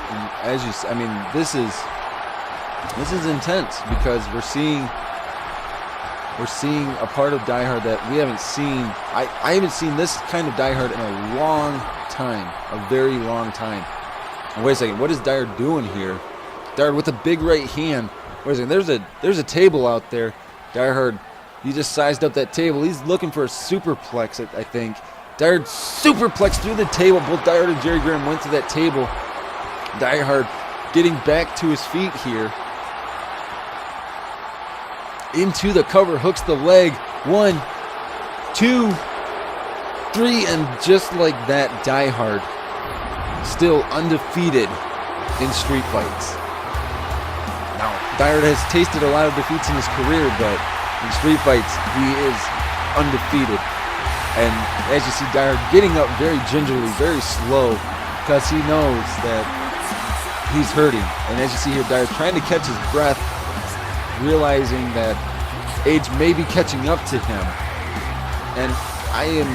And as you see, I mean, this is intense, because we're seeing a part of Die Hard that we haven't seen. I haven't seen this kind of Die Hard in a long time, a very long time. And wait a second, what is Die Hard doing here? Die Hard with a big right hand. Wait a second, there's a table out there. Die Hard, he just sized up that table. He's looking for a superplex, I think. Die Hard superplex through the table. Both Die Hard and Jerry Graham went to that table. Die Hard getting back to his feet here. Into the cover, hooks the leg. 1, 2, 3, and just like that, Die Hard still undefeated in street fights. Now, Die Hard has tasted a lot of defeats in his career, but in street fights, he is undefeated. And as you see, Die Hard getting up very gingerly, very slow, because he knows that he's hurting. And as you see here, Die Hard trying to catch his breath, realizing that age may be catching up to him. And I am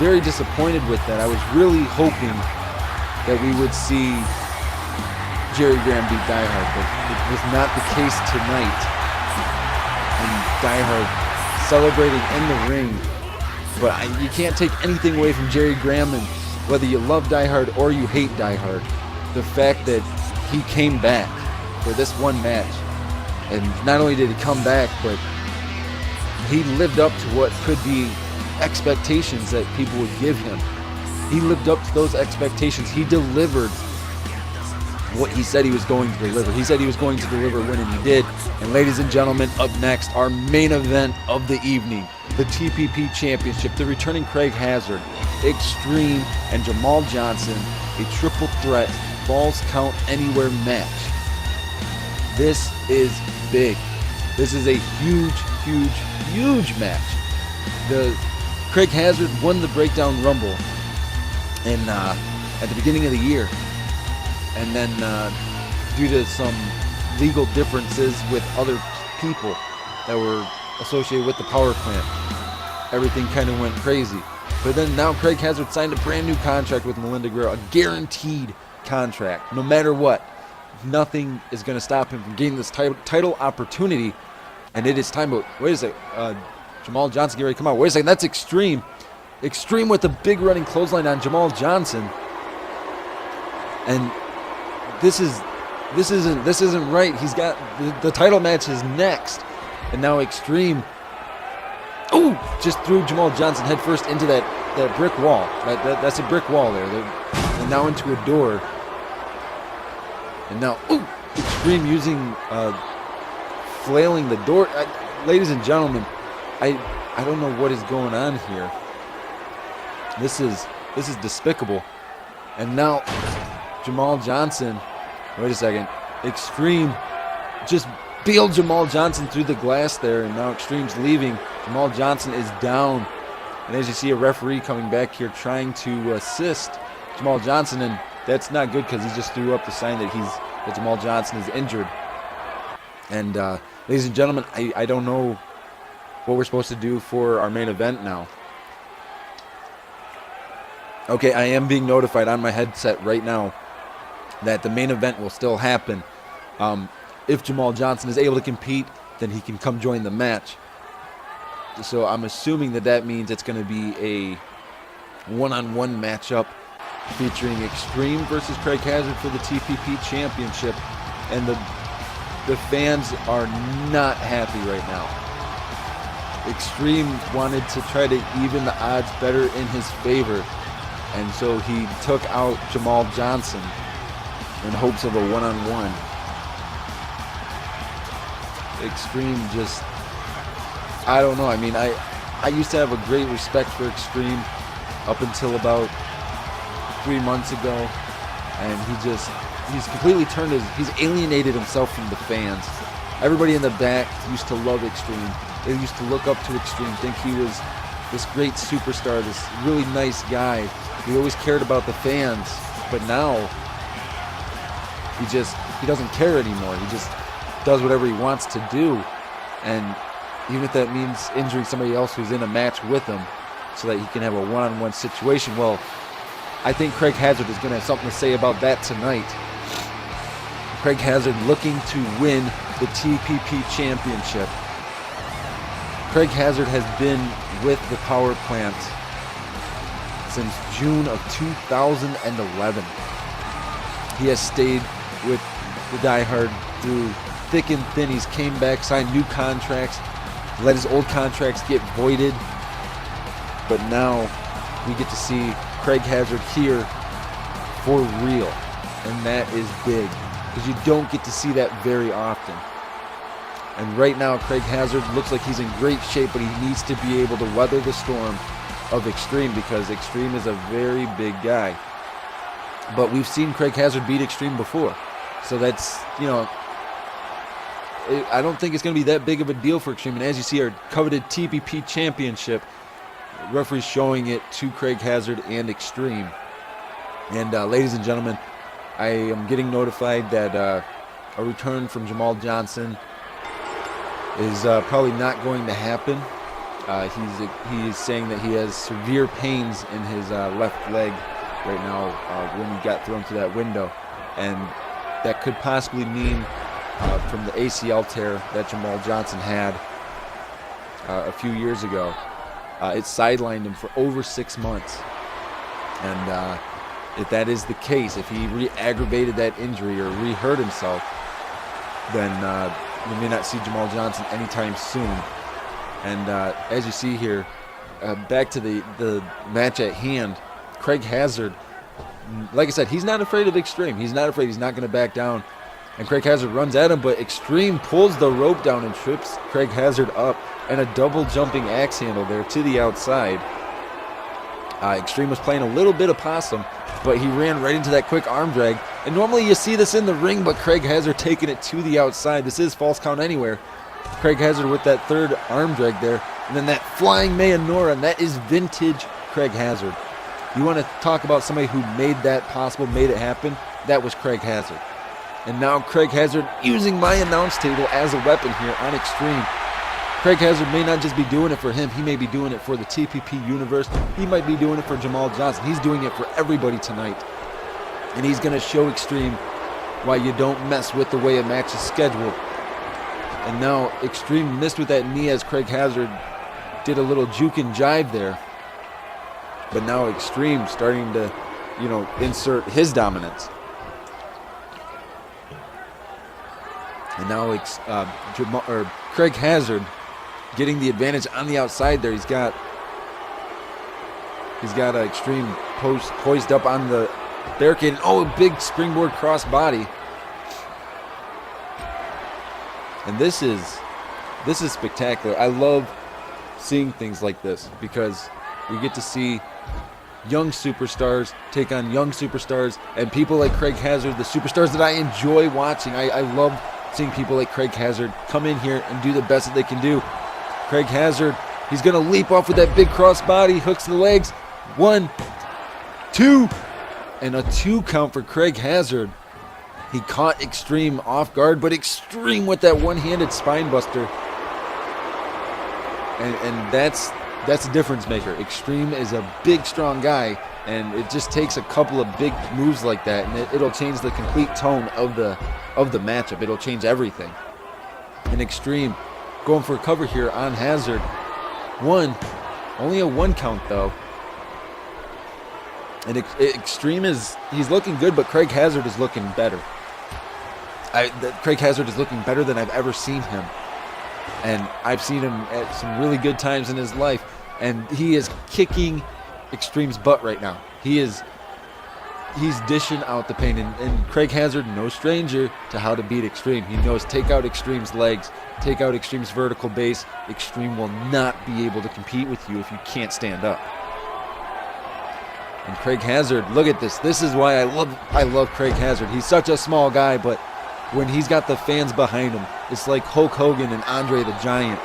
very disappointed with that. I was really hoping that we would see Jerry Graham beat Die Hard, but it was not the case tonight. And Die Hard celebrating in the ring. But you can't take anything away from Jerry Graham, and whether you love Die Hard or you hate Die Hard, the fact that he came back for this one match. And not only did he come back, but he lived up to what could be expectations that people would give him. He lived up to those expectations. He delivered what he said he was going to deliver. He said he was going to deliver when, and he did. And ladies and gentlemen, up next, our main event of the evening, the TPP Championship, the returning Craig Hazard, Extreme, and Jamal Johnson, a triple threat Falls Count Anywhere match. This is big. This is a huge match. The Craig Hazard won the Breakdown Rumble at the beginning of the year, and then due to some legal differences with other people that were associated with the power plant, everything kind of went crazy. But then now Craig Hazard signed a brand new contract with Melinda Guerrero, a guaranteed contract. No matter what, nothing is going to stop him from getting this title opportunity. And it is time. But wait a second, Jamal Johnson get ready to come out. Wait a second, that's Extreme. Extreme with a big running clothesline on Jamal Johnson. And this isn't right. He's got the title match is next, and now Extreme. Oh, just threw Jamal Johnson headfirst into that brick wall. That's a brick wall there. And now into a door. And now, Extreme using, flailing the door. Ladies and gentlemen, I don't know what is going on here. This is despicable. And now, Jamal Johnson, wait a second, Extreme just bailed Jamal Johnson through the glass there, and now Extreme's leaving. Jamal Johnson is down. And as you see, a referee coming back here trying to assist Jamal Johnson, and that's not good because he just threw up the sign that Jamal Johnson is injured. And ladies and gentlemen, I don't know what we're supposed to do for our main event now. Okay, I am being notified on my headset right now that the main event will still happen. If Jamal Johnson is able to compete, then he can come join the match. So I'm assuming that means it's going to be a one-on-one matchup featuring Extreme versus Craig Hazard for the TPP Championship. And the fans are not happy right now. Extreme wanted to try to even the odds better in his favor, and so he took out Jamal Johnson in hopes of a one-on-one. Extreme just, I don't know. I mean, I used to have a great respect for Extreme up until about 3 months ago, and he's completely he's alienated himself from the fans. Everybody in the back used to love Extreme. They used to look up to Extreme, think he was this great superstar, this really nice guy. He always cared about the fans, but now he doesn't care anymore. He just does whatever he wants to do, and even if that means injuring somebody else who's in a match with him so that he can have a one-on-one situation. Well, I think Craig Hazard is going to have something to say about that tonight. Craig Hazard looking to win the TPP championship. Craig Hazard has been with the power plant since June of 2011. He has stayed with the Die Hard through thick and thin. He's came back, signed new contracts, let his old contracts get voided. But now we get to see Craig Hazard here for real. And that is big, because you don't get to see that very often. And right now, Craig Hazard looks like he's in great shape, but he needs to be able to weather the storm of Extreme, because Extreme is a very big guy. But we've seen Craig Hazard beat Extreme before. So that's, I don't think it's going to be that big of a deal for Extreme. And as you see, our coveted TPP championship, referee showing it to Craig Hazard and Extreme. And ladies and gentlemen, I am getting notified that a return from Jamal Johnson is probably not going to happen. He's saying that he has severe pains in his left leg right now when he got thrown through that window, and that could possibly mean from the ACL tear that Jamal Johnson had a few years ago. It sidelined him for over 6 months, and if that is the case, if he re-aggravated that injury or re-hurt himself, then we may not see Jamal Johnson anytime soon. And as you see here, back to the match at hand, Craig Hazard, like I said, he's not afraid of Extreme. He's not afraid. He's not going to back down. And Craig Hazard runs at him, but Extreme pulls the rope down and trips Craig Hazard up, and a double jumping axe handle there to the outside. Extreme was playing a little bit of possum, but he ran right into that quick arm drag. And normally you see this in the ring, but Craig Hazard taking it to the outside. This is false count anywhere. Craig Hazard with that third arm drag there. And then that flying Mayonora, and that is vintage Craig Hazard. You want to talk about somebody who made that possible, made it happen? That was Craig Hazard. And now Craig Hazard using my announce table as a weapon here on Extreme. Craig Hazard may not just be doing it for him. He may be doing it for the TPP universe. He might be doing it for Jamal Johnson. He's doing it for everybody tonight. And he's going to show Extreme why you don't mess with the way a match is scheduled. And now Extreme missed with that knee as Craig Hazard did a little juke and jive there. But now Extreme starting to, insert his dominance. And now Craig Hazard getting the advantage on the outside there. He's got Extreme poised up on the barricade. Oh, a big springboard cross body. And this is spectacular. I love seeing things like this because we get to see young superstars take on young superstars, and people like Craig Hazard, the superstars that I enjoy watching. I love seeing people like Craig Hazard come in here and do the best that they can do. Craig Hazard, he's going to leap off with that big cross body, hooks the legs. 1, 2, and a 2 count for Craig Hazard. He caught Extreme off guard, but Extreme with that one-handed spine buster. And that's a difference maker. Extreme is a big, strong guy, and it just takes a couple of big moves like that, and it'll change the complete tone of the matchup. It'll change everything. And Extreme going for a cover here on Hazard. Only a 1 count though. And Extreme he's looking good, but Craig Hazard is looking better. Craig Hazard is looking better than I've ever seen him. And I've seen him at some really good times in his life. And he is kicking Extreme's butt right now. He's dishing out the pain. And Craig Hazard, no stranger to how to beat Extreme. He knows take out Extreme's legs, take out Extreme's vertical base. Extreme will not be able to compete with you if you can't stand up. And Craig Hazard, look at this. This is why I love Craig Hazard. He's such a small guy, but when he's got the fans behind him, it's like Hulk Hogan and Andre the Giant.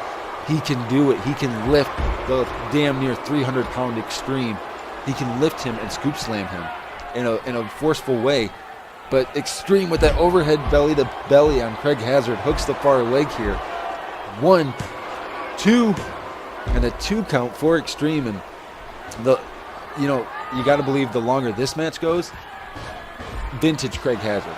He can do it. He can lift the damn near 300-pound Extreme. He can lift him and scoop slam him in a forceful way. But Extreme with that overhead belly to belly on Craig Hazard hooks the far leg here. 1, 2, and a 2 count for Extreme. And you got to believe the longer this match goes, vintage Craig Hazard.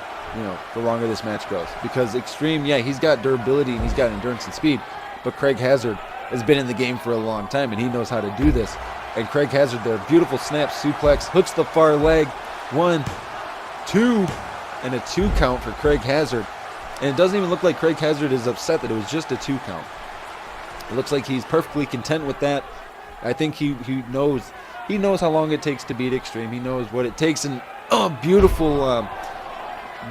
The longer this match goes. Because Extreme, yeah, he's got durability and he's got endurance and speed, but Craig Hazard has been in the game for a long time and he knows how to do this. And Craig Hazard there, beautiful snap suplex, hooks the far leg. 1, 2, and a 2 count for Craig Hazard. And it doesn't even look like Craig Hazard is upset that it was just a 2 count. It looks like he's perfectly content with that. I think he knows how long it takes to beat Extreme. He knows what it takes. And beautiful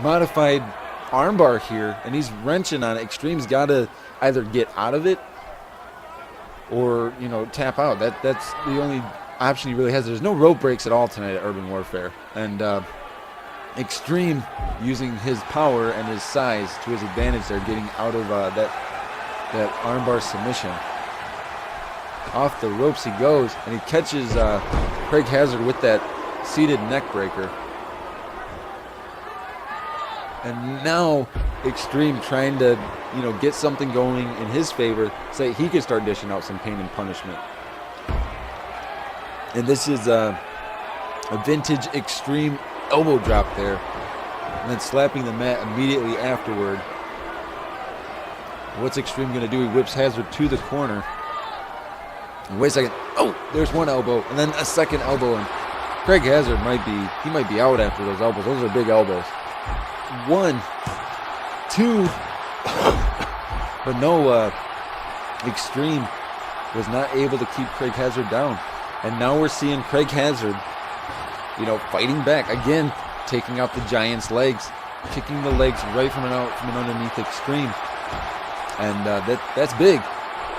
modified armbar here, and he's wrenching on it. Extreme's got to either get out of it or tap out. That's the only option he really has. There's no rope breaks at all tonight at Urban Warfare, and Extreme using his power and his size to his advantage there, getting out of that armbar submission. Off the ropes he goes, and he catches Craig Hazard with that seated neck breaker. And now Extreme trying to, get something going in his favor, so he can start dishing out some pain and punishment. And this is a vintage Extreme elbow drop there, and then slapping the mat immediately afterward. What's Extreme going to do? He whips Hazard to the corner. And wait a second. Oh, there's one elbow, and then a second elbow, and Craig Hazard might be out after those elbows. Those are big elbows. 1, 2, but no, Extreme was not able to keep Craig Hazard down. And now we're seeing Craig Hazard, fighting back again, taking out the Giant's legs, kicking the legs right from underneath Extreme. And that's big.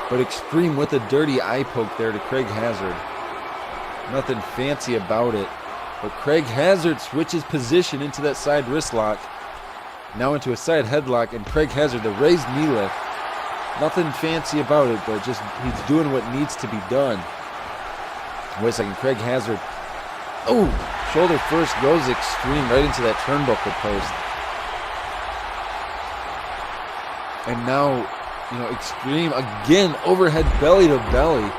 But Extreme with a dirty eye poke there to Craig Hazard. Nothing fancy about it. But Craig Hazard switches position into that side wrist lock. Now into a side headlock, and Craig Hazard, the raised knee lift. Nothing fancy about it, but just he's doing what needs to be done. Wait a second, Craig Hazard. Oh, shoulder first goes Extreme right into that turnbuckle post. And now, Extreme again, overhead belly to belly.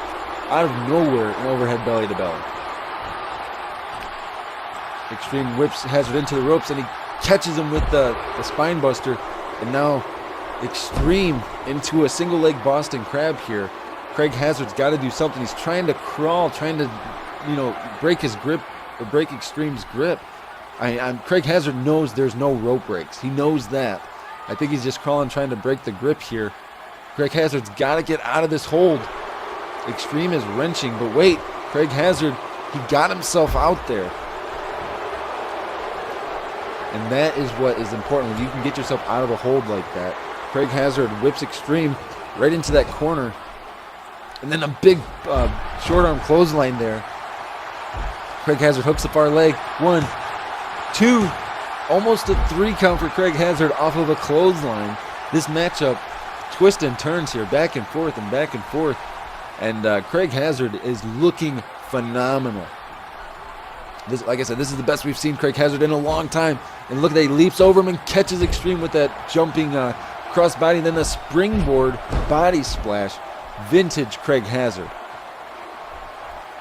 Out of nowhere, an overhead belly to belly. Extreme whips Hazard into the ropes, and he catches him with the spine buster. And now Extreme into a single leg Boston Crab here. Craig Hazard's got to do something. He's trying to crawl, trying to, break his grip, or break Extreme's grip. Craig Hazard knows there's no rope breaks. He knows that. I think he's just crawling, trying to break the grip here. Craig Hazard's got to get out of this hold. Extreme is wrenching, but wait, Craig Hazard, he got himself out there. And that is what is important, when you can get yourself out of a hold like that. Craig Hazard whips Extreme right into that corner. And then a big short arm clothesline there. Craig Hazard hooks the far leg. 1, 2, almost a 3 count for Craig Hazard off of a clothesline. This matchup twists and turns here, back and forth and back and forth. And Craig Hazard is looking phenomenal. Like I said, this is the best we've seen Craig Hazard in a long time. And look at that, he leaps over him and catches Extreme with that jumping crossbody, and then a springboard body splash. Vintage Craig Hazard.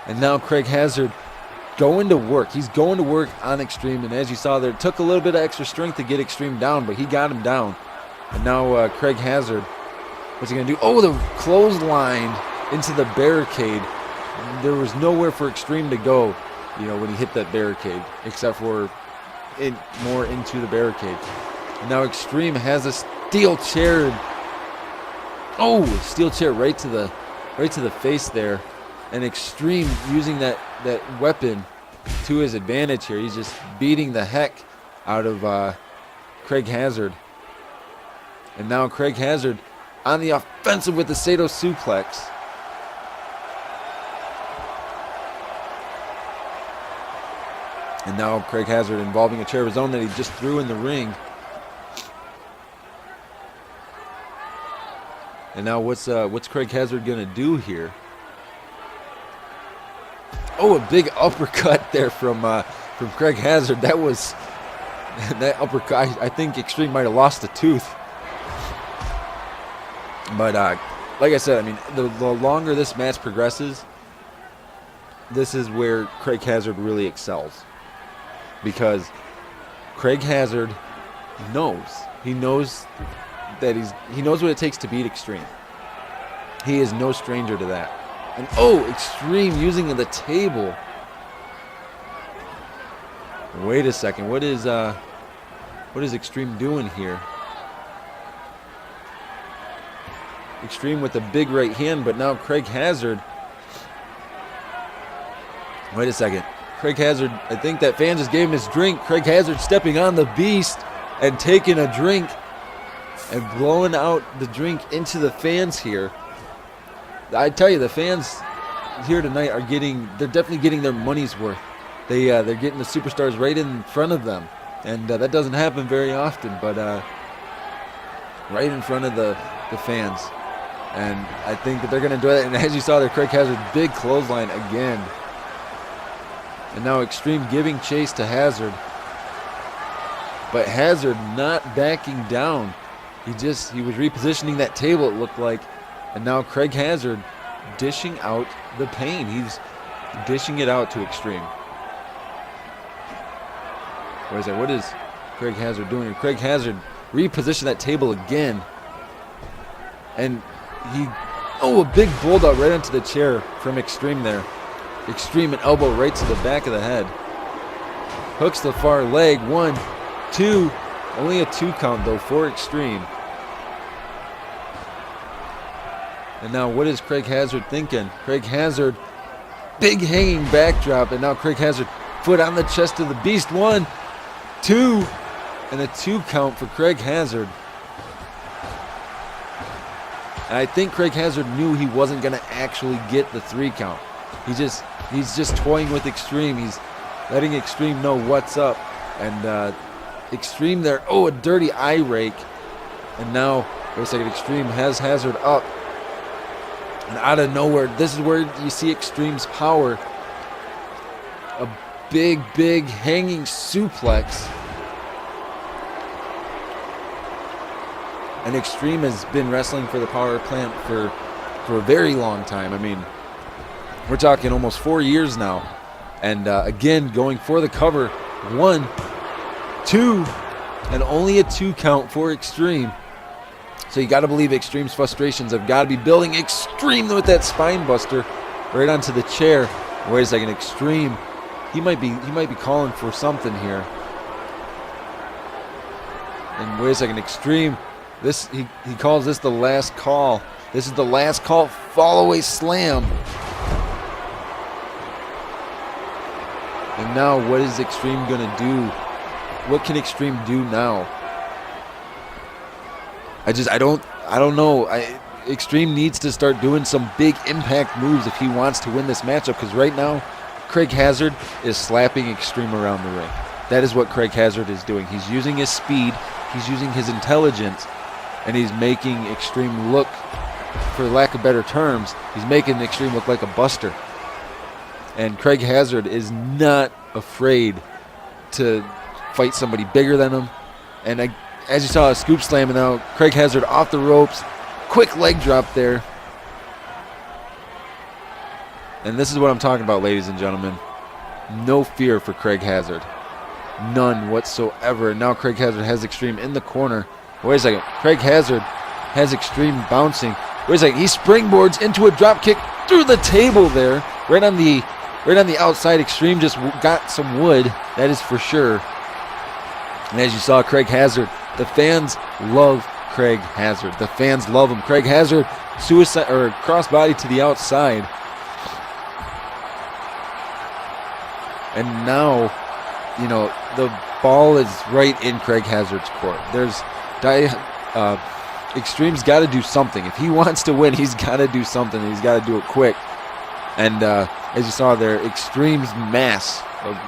And now Craig Hazard going to work. He's going to work on Extreme, and as you saw there, it took a little bit of extra strength to get Extreme down, but he got him down. And now Craig Hazard, what's he going to do? Oh, the clothesline into the barricade. There was nowhere for Extreme to go, when he hit that barricade, except for more into the barricade. Now Extreme has a steel chair. Oh, steel chair right to the face there. And Extreme using that weapon to his advantage here. He's just beating the heck out of Craig Hazard. And now Craig Hazard on the offensive with the Sato suplex. And now Craig Hazard involving a chair of his own that he just threw in the ring. And now what's Craig Hazard gonna do here? Oh, a big uppercut there from Craig Hazard. That uppercut. I think Extreme might have lost a tooth. But like I said, I mean, the longer this match progresses, this is where Craig Hazard really excels. Because Craig Hazard knows. He knows that he knows what it takes to beat Extreme. He is no stranger to that. And oh, Extreme using the table. Wait a second. What is Extreme doing here? Extreme with the big right hand, but now Craig Hazard. Wait a second. Craig Hazard, I think that fan just gave him his drink. Craig Hazard stepping on the beast and taking a drink and blowing out the drink into the fans here. I tell you, the fans here tonight they're definitely getting their money's worth. They're getting the superstars right in front of them. And that doesn't happen very often, but right in front of the fans. And I think that they're going to enjoy that. And as you saw there, Craig Hazard, big clothesline again. And now Extreme giving chase to Hazard. But Hazard not backing down. He was repositioning that table, it looked like. And now Craig Hazard dishing out the pain. He's dishing it out to Extreme. What is Craig Hazard doing? And Craig Hazard repositioned that table again. And a big bulldog right onto the chair from Extreme there. Extreme, an elbow right to the back of the head. Hooks the far leg. 1, 2. Only a 2 count though for Extreme. And now what is Craig Hazard thinking? Craig Hazard, big hanging backdrop. And now Craig Hazard, foot on the chest of the beast. 1, 2. And a 2 count for Craig Hazard. And I think Craig Hazard knew he wasn't going to actually get the 3 count. He's just toying with Extreme. He's letting Extreme know what's up. And Extreme there, a dirty eye rake. And now, wait a second, Extreme has Hazard up. And out of nowhere, this is where you see Extreme's power. A big hanging suplex. And Extreme has been wrestling for the power plant for a very long time. I mean, we're talking almost 4 years now. And again, going for the cover. 1, 2, and only a 2 count for Extreme. So you got to believe Extreme's frustrations have got to be building. Extreme with that spine buster right onto the chair. Wait a second, Extreme. He might be calling for something here. And wait a second, Extreme. This he calls this the last call. This is the last call. Fall away slam. And now what is Extreme gonna do? What can Extreme do now? I don't know. Extreme needs to start doing some big impact moves if he wants to win this matchup, because right now Craig Hazard is slapping Extreme around the ring. That is what Craig Hazard is doing. He's using his speed, he's using his intelligence, and he's making Extreme look, for lack of better terms, he's making Extreme look like a buster. And Craig Hazard is not afraid to fight somebody bigger than him. And as you saw, a scoop slam, and now Craig Hazard off the ropes. Quick leg drop there. And this is what I'm talking about, ladies and gentlemen. No fear for Craig Hazard. None whatsoever. And now Craig Hazard has Extreme in the corner. Wait a second. Craig Hazard has Extreme bouncing. Wait a second. He springboards into a drop kick through the table there. Right on the outside. Extreme just got some wood. That is for sure. And as you saw, Craig Hazard The fans love Craig Hazard. The fans love him. Craig Hazard, suicide or crossbody to the outside. And now, the ball is right in Craig Hazard's court. Extreme's got to do something. If he wants to win, he's got to do something. He's got to do it quick. And as you saw there, Extreme's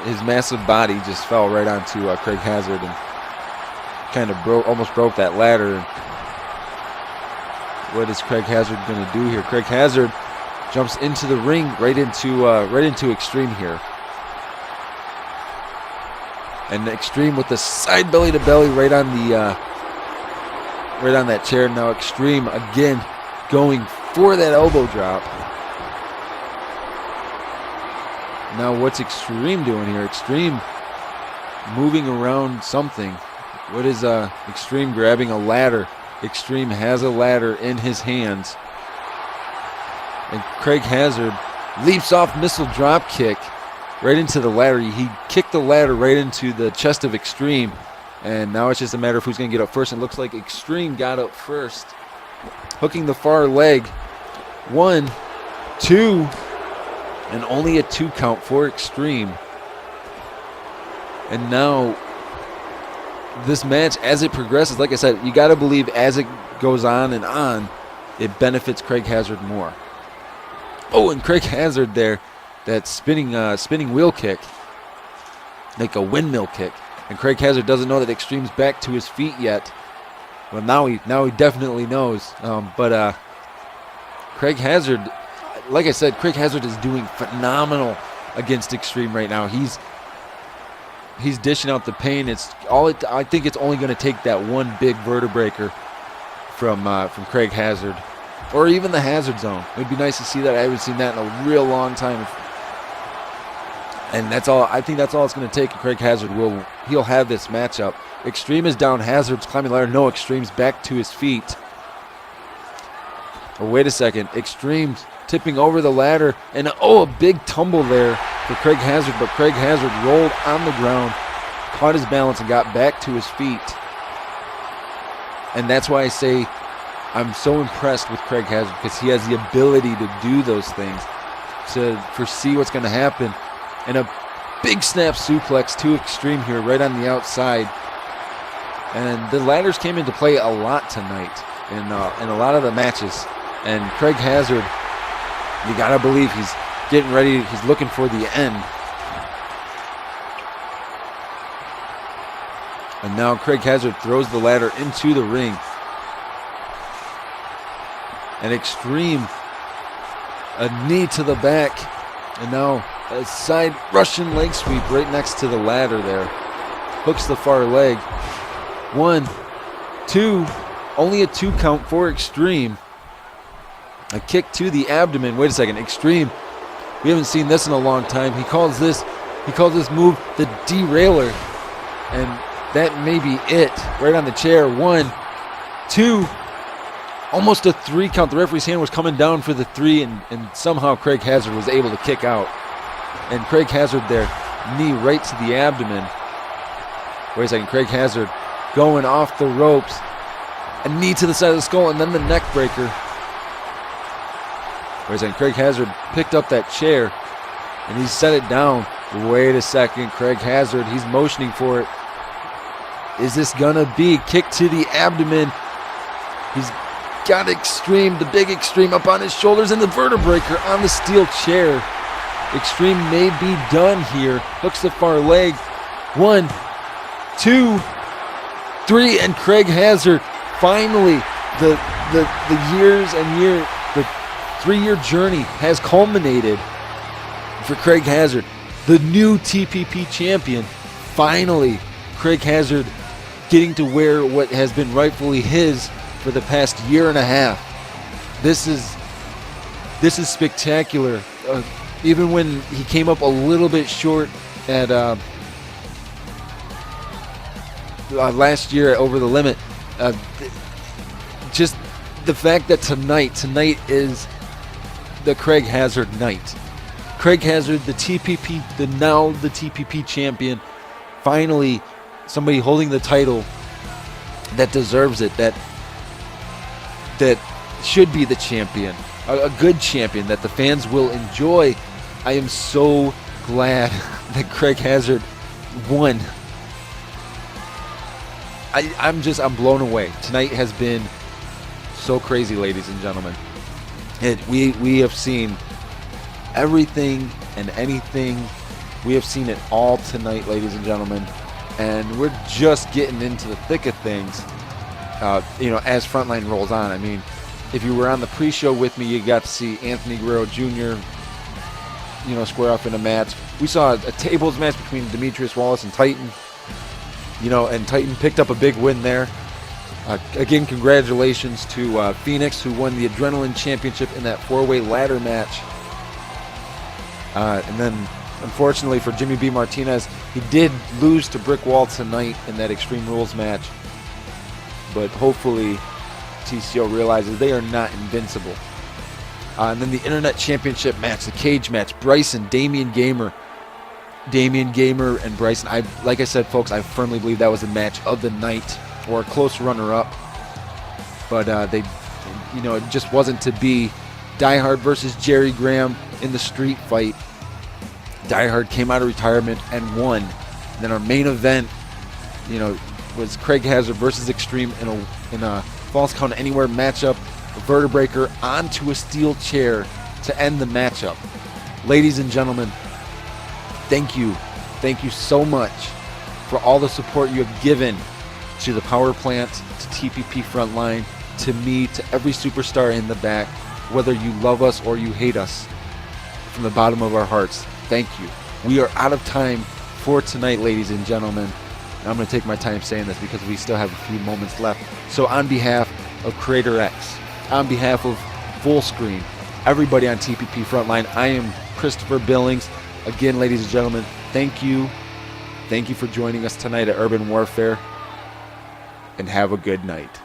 his massive body just fell right onto Craig Hazard and kind of almost broke that ladder. And what is Craig Hazard going to do here? Craig Hazard jumps into the ring right into Extreme here. And Extreme with the side belly to belly right on that chair. Now Extreme again going for that elbow drop. Now what's Extreme doing here? Extreme moving around something. What is Extreme grabbing a ladder? Extreme has a ladder in his hands. And Craig Hazard leaps off missile drop kick right into the ladder. He kicked the ladder right into the chest of Extreme. And now it's just a matter of who's going to get up first. And it looks like Extreme got up first. Hooking the far leg. 1, 2, and only a 2 count for Extreme. And now this match, as it progresses, like I said, you got to believe as it goes on, it benefits Craig Hazard more. Oh, and Craig Hazard there, that spinning wheel kick, like a windmill kick. And Craig Hazard doesn't know that Extreme's back to his feet yet. Well, now he definitely knows. But Craig Hazard, like I said, Craig Hazard is doing phenomenal against Extreme right now. He's dishing out the pain. I think it's only going to take that one big vertebraker from Craig Hazard, or even the Hazard Zone. It would be nice to see that. I haven't seen that in a real long time. And that's all. I think that's all it's going to take. Craig Hazard he'll have this matchup. Extreme is down. Hazard's climbing the ladder. No, Extreme's back to his feet. Oh, wait a second. Extreme's tipping over the ladder, and a big tumble there for Craig Hazard. But Craig Hazard rolled on the ground, caught his balance, and got back to his feet. And that's why I say I'm so impressed with Craig Hazard, because he has the ability to do those things, to foresee what's going to happen. And a big snap suplex to Extreme here right on the outside. And the ladders came into play a lot tonight in a lot of the matches. And Craig Hazard, you got to believe he's getting ready. He's looking for the end. And now Craig Hazard throws the ladder into the ring. And Extreme, a knee to the back. And now a side Russian leg sweep right next to the ladder there. Hooks the far leg. 1, 2, only a 2 count for Extreme. A kick to the abdomen. Wait a second, Extreme. We haven't seen this in a long time. He calls this move the derailer. And that may be it. Right on the chair. 1, 2, almost a 3 count. The referee's hand was coming down for the 3, and somehow Craig Hazard was able to kick out. And Craig Hazard there, knee right to the abdomen. Wait a second, Craig Hazard going off the ropes. A knee to the side of the skull, and then the neck breaker. Wait a second, Craig Hazard picked up that chair, and he set it down. Wait a second, Craig Hazard, he's motioning for it. Is this gonna be kick to the abdomen? He's got Extreme, the big Extreme up on his shoulders, and the vertebraker on the steel chair. Extreme may be done here. Hooks the far leg. 1, 2, 3, and Craig Hazard finally, the 3-year journey has culminated for Craig Hazard, the new TPP champion. Finally, Craig Hazard getting to wear what has been rightfully his for the past year and a half. This is spectacular. Even when he came up a little bit short at last year Over the Limit, just the fact that tonight is the Craig Hazard night. Craig Hazard, the TPP champion. Finally, somebody holding the title that deserves it, that should be the champion, a good champion that the fans will enjoy. I am so glad that Craig Hazard won. I'm blown away. Tonight has been so crazy, ladies and gentlemen. We have seen everything and anything. We have seen it all tonight, ladies and gentlemen, and we're just getting into the thick of things. As Frontline rolls on. I mean, if you were on the pre-show with me, you got to see Anthony Guerrero Jr. Square off in a match. We saw a tables match between Demetrius, Wallace, and Titan. And Titan picked up a big win there. Again, congratulations to Phoenix, who won the Adrenaline Championship in that 4-way ladder match. And then, unfortunately for Jimmy B. Martinez, he did lose to Brick Wall tonight in that Extreme Rules match. But hopefully, TCO realizes they are not invincible. And then the Internet Championship match, the cage match, Bryson, Damian Gamer and Bryson. Like I said, folks, I firmly believe that was the match of the night, or a close runner-up. But it just wasn't to be. Die Hard versus Jerry Graham in the street fight. Die Hard came out of retirement and won. And then our main event, was Craig Hazard versus Extreme in a Falls Count Anywhere matchup. A vertebraker onto a steel chair to end the matchup. Ladies and gentlemen, thank you. Thank you so much for all the support you have given to the Power Plant, to TPP Frontline, to me, to every superstar in the back. Whether you love us or you hate us, from the bottom of our hearts, thank you. We are out of time for tonight, ladies and gentlemen. And I'm going to take my time saying this because we still have a few moments left. So on behalf of Creator X, on behalf of Full Screen, everybody on TPP Frontline, I am Christopher Billings. Again, ladies and gentlemen, thank you. Thank you for joining us tonight at Urban Warfare. And have a good night.